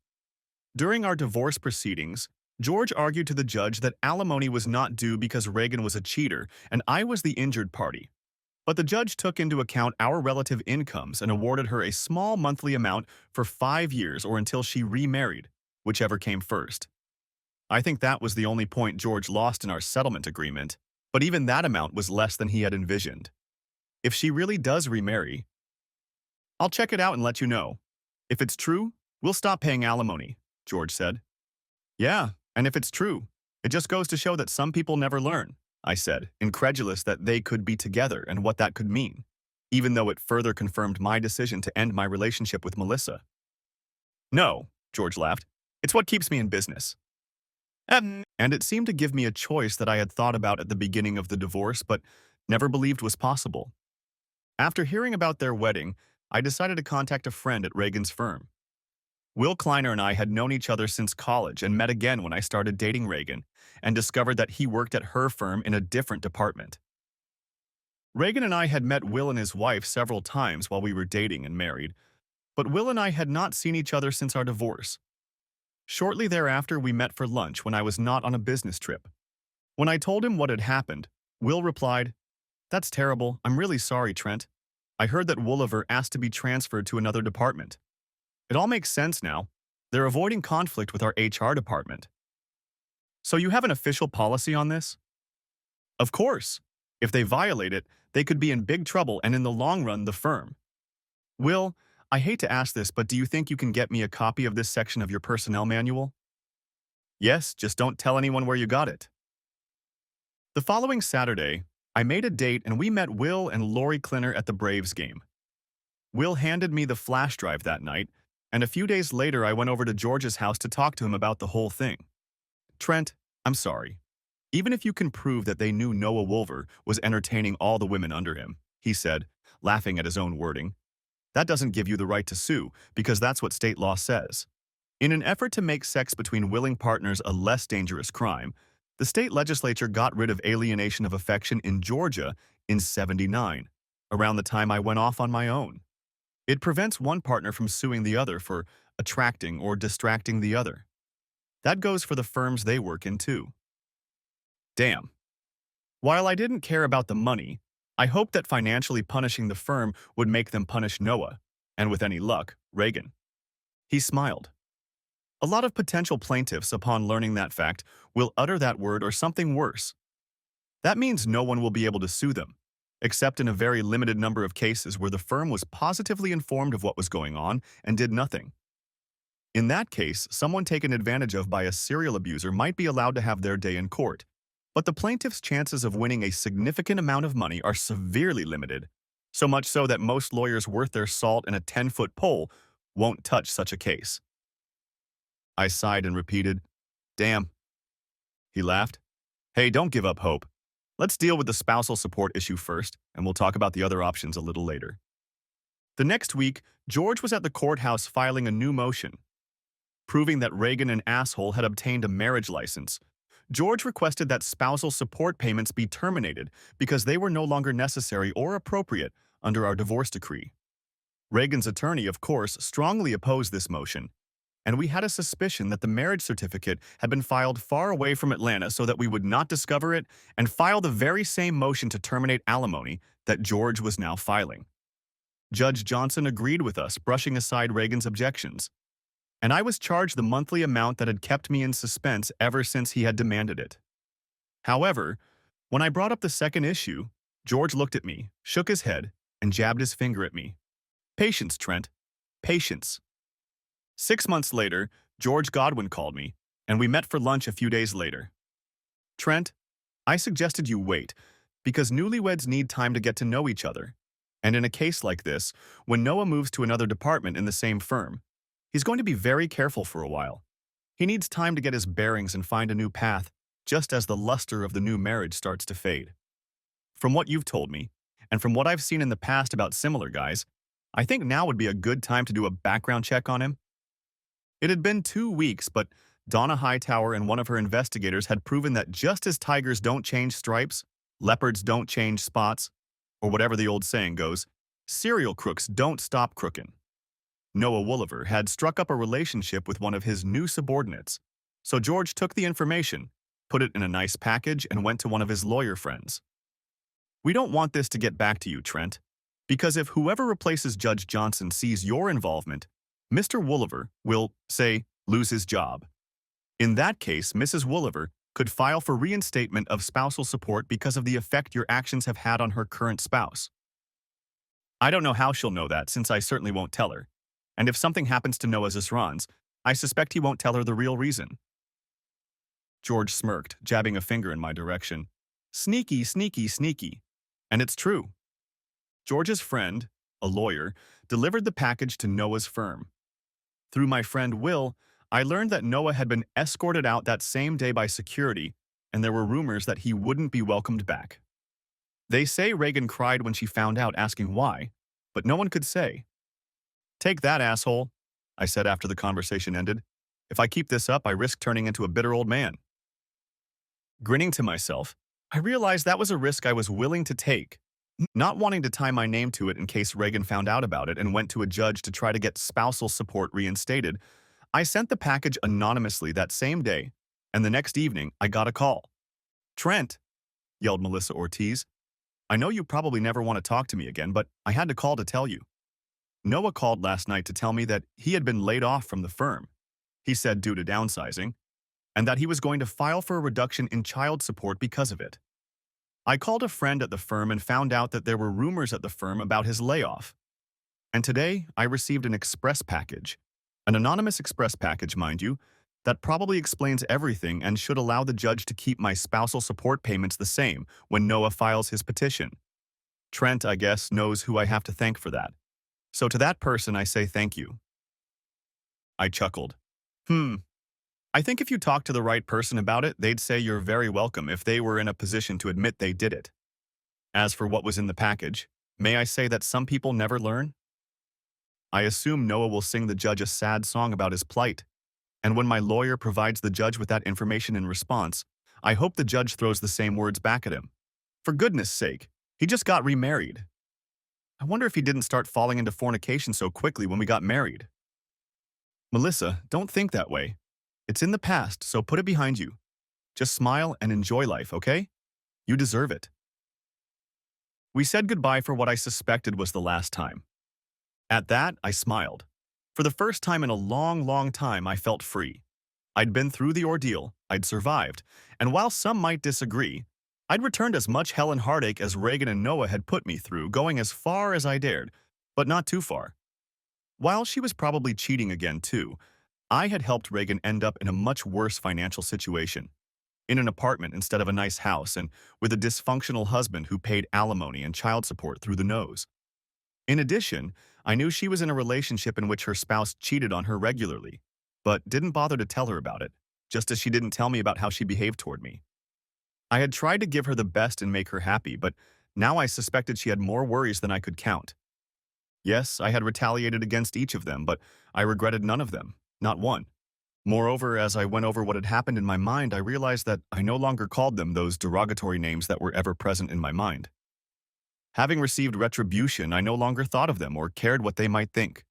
During our divorce proceedings, George argued to the judge that alimony was not due because Reagan was a cheater and I was the injured party. But the judge took into account our relative incomes and awarded her a small monthly amount for 5 years or until she remarried, whichever came first. I think that was the only point George lost in our settlement agreement, but even that amount was less than he had envisioned. If she really does remarry, I'll check it out and let you know. If it's true, we'll stop paying alimony, George said. Yeah, and if it's true, it just goes to show that some people never learn, I said, incredulous that they could be together and what that could mean, even though it further confirmed my decision to end my relationship with Melissa. No, George laughed. It's what keeps me in business. And it seemed to give me a choice that I had thought about at the beginning of the divorce but never believed was possible. After hearing about their wedding, I decided to contact a friend at Reagan's firm. Will Kleiner and I had known each other since college and met again when I started dating Reagan, and discovered that he worked at her firm in a different department. Reagan and I had met Will and his wife several times while we were dating and married, but Will and I had not seen each other since our divorce. Shortly thereafter, we met for lunch when I was not on a business trip. When I told him what had happened, Will replied, "That's terrible. I'm really sorry, Trent. I heard that Wooliver asked to be transferred to another department. It all makes sense now. They're avoiding conflict with our HR department." So you have an official policy on this? Of course. If they violate it, they could be in big trouble and in the long run, the firm. Will, I hate to ask this, but do you think you can get me a copy of this section of your personnel manual? Yes, just don't tell anyone where you got it. The following Saturday, I made a date and we met Will and Lori Klinner at the Braves game. Will handed me the flash drive that night, and a few days later I went over to George's house to talk to him about the whole thing. Trent, I'm sorry. Even if you can prove that they knew Noah Wolver was entertaining all the women under him, he said, laughing at his own wording, that doesn't give you the right to sue because that's what state law says. In an effort to make sex between willing partners a less dangerous crime, the state legislature got rid of alienation of affection in Georgia in '79, around the time I went off on my own. It prevents one partner from suing the other for attracting or distracting the other. That goes for the firms they work in too. Damn. While I didn't care about the money, I hoped that financially punishing the firm would make them punish Noah, and with any luck, Reagan. He smiled. A lot of potential plaintiffs, upon learning that fact, will utter that word or something worse. That means no one will be able to sue them, except in a very limited number of cases where the firm was positively informed of what was going on and did nothing. In that case, someone taken advantage of by a serial abuser might be allowed to have their day in court, but the plaintiff's chances of winning a significant amount of money are severely limited, so much so that most lawyers worth their salt in a 10-foot pole won't touch such a case. I sighed and repeated, "Damn." He laughed. Hey, don't give up hope. Let's deal with the spousal support issue first, and we'll talk about the other options a little later. The next week, George was at the courthouse filing a new motion, proving that Reagan, an asshole, had obtained a marriage license. George requested that spousal support payments be terminated because they were no longer necessary or appropriate under our divorce decree. Reagan's attorney, of course, strongly opposed this motion, and we had a suspicion that the marriage certificate had been filed far away from Atlanta so that we would not discover it and file the very same motion to terminate alimony that George was now filing. Judge Johnson agreed with us, brushing aside Reagan's objections, and I was charged the monthly amount that had kept me in suspense ever since he had demanded it. However, when I brought up the second issue, George looked at me, shook his head, and jabbed his finger at me. Patience, Trent. Patience. 6 months later, George Godwin called me, and we met for lunch a few days later. Trent, I suggested you wait, because newlyweds need time to get to know each other. And in a case like this, when Noah moves to another department in the same firm, he's going to be very careful for a while. He needs time to get his bearings and find a new path, just as the luster of the new marriage starts to fade. From what you've told me, and from what I've seen in the past about similar guys, I think now would be a good time to do a background check on him. It had been 2 weeks, but Donna Hightower and one of her investigators had proven that just as tigers don't change stripes, leopards don't change spots, or whatever the old saying goes, serial crooks don't stop crooking. Noah Wooliver had struck up a relationship with one of his new subordinates, so George took the information, put it in a nice package, and went to one of his lawyer friends. We don't want this to get back to you, Trent, because if whoever replaces Judge Johnson sees your involvement, Mr. Wooliver will, say, lose his job. In that case, Mrs. Wooliver could file for reinstatement of spousal support because of the effect your actions have had on her current spouse. I don't know how she'll know that, since I certainly won't tell her. And if something happens to Noah Zisrans, I suspect he won't tell her the real reason. George smirked, jabbing a finger in my direction. Sneaky, sneaky, sneaky. And it's true. George's friend, a lawyer, delivered the package to Noah's firm. Through my friend Will, I learned that Noah had been escorted out that same day by security, and there were rumors that he wouldn't be welcomed back. They say Reagan cried when she found out, asking why, but no one could say. Take that, asshole, I said after the conversation ended. If I keep this up, I risk turning into a bitter old man. Grinning to myself, I realized that was a risk I was willing to take, not wanting to tie my name to it in case Reagan found out about it and went to a judge to try to get spousal support reinstated. I sent the package anonymously that same day, and the next evening I got a call. Trent, yelled Melissa Ortiz, I know you probably never want to talk to me again, but I had to call to tell you. Noah called last night to tell me that he had been laid off from the firm, he said due to downsizing, and that he was going to file for a reduction in child support because of it. I called a friend at the firm and found out that there were rumors at the firm about his layoff. And today, I received an express package, an anonymous express package, mind you, that probably explains everything and should allow the judge to keep my spousal support payments the same when Noah files his petition. Trent, I guess, knows who I have to thank for that. So to that person, I say thank you. I chuckled. I think if you talk to the right person about it, they'd say you're very welcome if they were in a position to admit they did it. As for what was in the package, may I say that some people never learn? I assume Noah will sing the judge a sad song about his plight, and when my lawyer provides the judge with that information in response, I hope the judge throws the same words back at him. For goodness sake, he just got remarried. I wonder if he didn't start falling into fornication so quickly when we got married. Melissa, don't think that way. It's in the past, so put it behind you. Just smile and enjoy life, okay? You deserve it. We said goodbye for what I suspected was the last time. At that, I smiled. For the first time in a long, long time, I felt free. I'd been through the ordeal, I'd survived, and while some might disagree, I'd returned as much hell and heartache as Reagan and Noah had put me through, going as far as I dared, but not too far. While she was probably cheating again too, I had helped Reagan end up in a much worse financial situation, in an apartment instead of a nice house and with a dysfunctional husband who paid alimony and child support through the nose. In addition, I knew she was in a relationship in which her spouse cheated on her regularly, but didn't bother to tell her about it, just as she didn't tell me about how she behaved toward me. I had tried to give her the best and make her happy, but now I suspected she had more worries than I could count. Yes, I had retaliated against each of them, but I regretted none of them, not one. Moreover, as I went over what had happened in my mind, I realized that I no longer called them those derogatory names that were ever present in my mind. Having received retribution, I no longer thought of them or cared what they might think.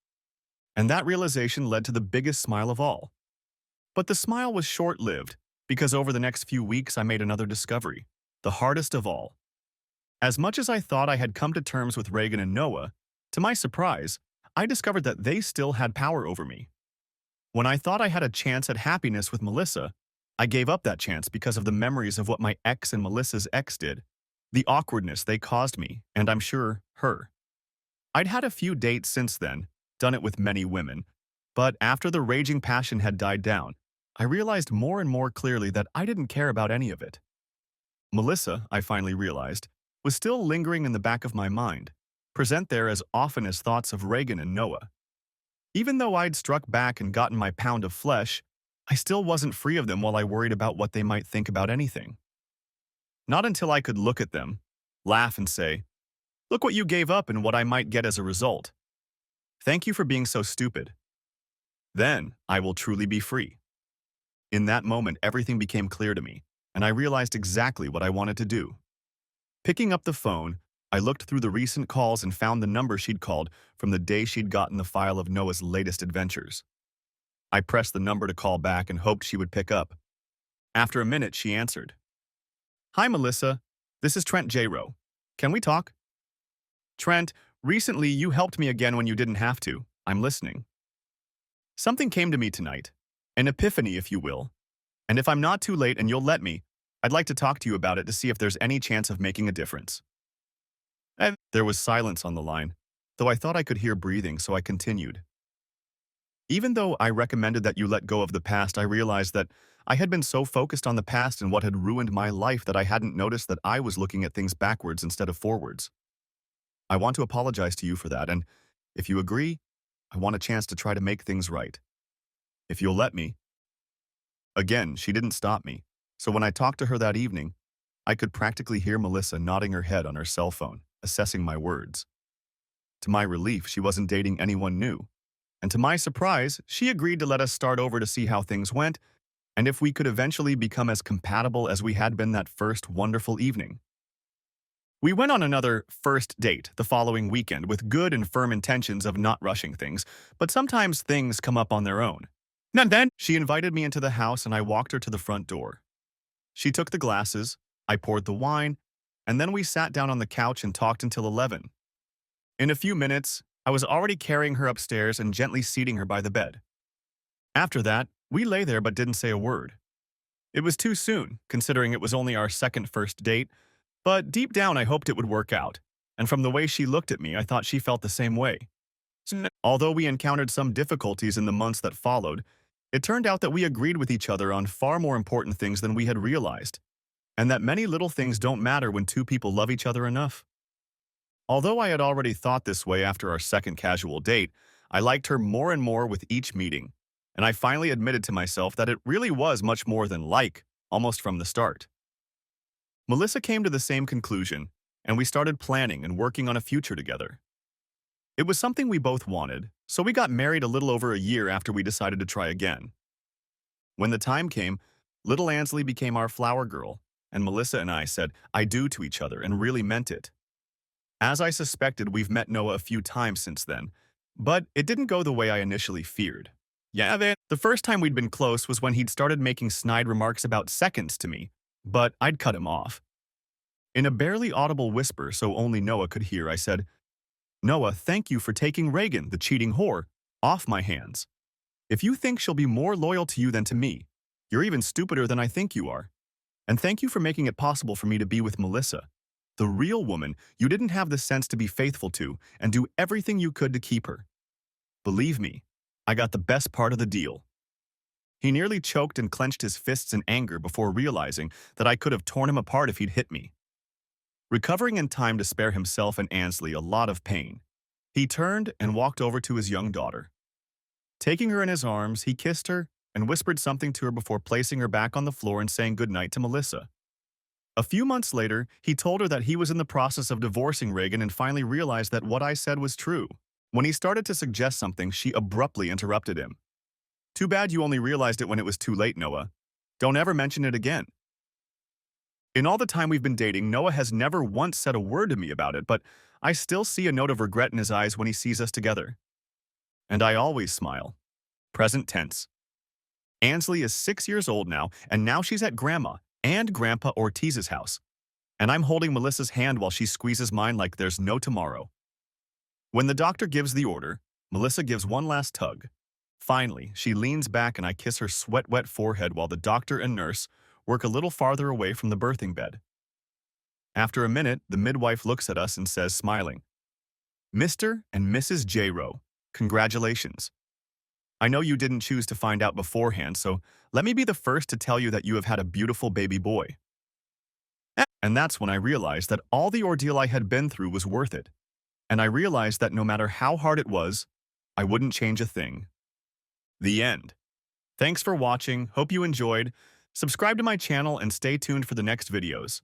And that realization led to the biggest smile of all. But the smile was short-lived, because over the next few weeks I made another discovery, the hardest of all. As much as I thought I had come to terms with Reagan and Noah, to my surprise, I discovered that they still had power over me. When I thought I had a chance at happiness with Melissa, I gave up that chance because of the memories of what my ex and Melissa's ex did, the awkwardness they caused me, and I'm sure, her. I'd had a few dates since then, done it with many women, but after the raging passion had died down, I realized more and more clearly that I didn't care about any of it. Melissa, I finally realized, was still lingering in the back of my mind, present there as often as thoughts of Reagan and Noah. Even though I'd struck back and gotten my pound of flesh, I still wasn't free of them while I worried about what they might think about anything. Not until I could look at them, laugh and say, "Look what you gave up and what I might get as a result. Thank you for being so stupid. Then I will truly be free." In that moment, everything became clear to me, and I realized exactly what I wanted to do. Picking up the phone, I looked through the recent calls and found the number she'd called from the day she'd gotten the file of Noah's latest adventures. I pressed the number to call back and hoped she would pick up. After a minute, she answered. "Hi, Melissa. This is Trent J-Rowe. Can we talk?" "Trent, recently you helped me again when you didn't have to. I'm listening." "Something came to me tonight. An epiphany, if you will. And if I'm not too late and you'll let me, I'd like to talk to you about it to see if there's any chance of making a difference." And there was silence on the line, though I thought I could hear breathing, so I continued. "Even though I recommended that you let go of the past, I realized that I had been so focused on the past and what had ruined my life that I hadn't noticed that I was looking at things backwards instead of forwards. I want to apologize to you for that, and if you agree, I want a chance to try to make things right. If you'll let me." Again, she didn't stop me, so when I talked to her that evening, I could practically hear Melissa nodding her head on her cell phone, assessing my words. To my relief, she wasn't dating anyone new, and to my surprise, she agreed to let us start over to see how things went and if we could eventually become as compatible as we had been that first wonderful evening. We went on another first date the following weekend with good and firm intentions of not rushing things, but sometimes things come up on their own. And then she invited me into the house and I walked her to the front door. She took the glasses, I poured the wine, and then we sat down on the couch and talked until 11. In a few minutes, I was already carrying her upstairs and gently seating her by the bed. After that, we lay there but didn't say a word. It was too soon, considering it was only our second first date, but deep down I hoped it would work out, and from the way she looked at me, I thought she felt the same way. Although we encountered some difficulties in the months that followed, it turned out that we agreed with each other on far more important things than we had realized, and that many little things don't matter when two people love each other enough. Although I had already thought this way after our second casual date, I liked her more and more with each meeting, and I finally admitted to myself that it really was much more than like, almost from the start. Melissa came to the same conclusion, and we started planning and working on a future together. It was something we both wanted, so we got married a little over a year after we decided to try again. When the time came, little Ansley became our flower girl, and Melissa and I said "I do" to each other and really meant it. As I suspected, we've met Noah a few times since then, but it didn't go the way I initially feared. The first time we'd been close was when he'd started making snide remarks about seconds to me, but I'd cut him off. In a barely audible whisper so only Noah could hear, I said, "Noah, thank you for taking Reagan, the cheating whore, off my hands. If you think she'll be more loyal to you than to me, you're even stupider than I think you are. And thank you for making it possible for me to be with Melissa, the real woman you didn't have the sense to be faithful to and do everything you could to keep her. Believe me, I got the best part of the deal." He nearly choked and clenched his fists in anger before realizing that I could have torn him apart if he'd hit me. Recovering in time to spare himself and Ansley a lot of pain, he turned and walked over to his young daughter. Taking her in his arms, he kissed her and whispered something to her before placing her back on the floor and saying goodnight to Melissa. A few months later, he told her that he was in the process of divorcing Reagan and finally realized that what I said was true. When he started to suggest something, she abruptly interrupted him. "Too bad you only realized it when it was too late, Noah. Don't ever mention it again." In all the time we've been dating, Noah has never once said a word to me about it, but I still see a note of regret in his eyes when he sees us together. And I always smile. Present tense. Ansley is 6 years old now, and now she's at Grandma and Grandpa Ortiz's house. And I'm holding Melissa's hand while she squeezes mine like there's no tomorrow. When the doctor gives the order, Melissa gives one last tug. Finally, she leans back and I kiss her sweat-wet forehead while the doctor and nurse work a little farther away from the birthing bed. After a minute, the midwife looks at us and says, smiling, "Mr. and Mrs. J-Rowe, congratulations. I know you didn't choose to find out beforehand, so let me be the first to tell you that you have had a beautiful baby boy." And that's when I realized that all the ordeal I had been through was worth it. And I realized that no matter how hard it was, I wouldn't change a thing. The end. Thanks for watching, hope you enjoyed. Subscribe to my channel and stay tuned for the next videos.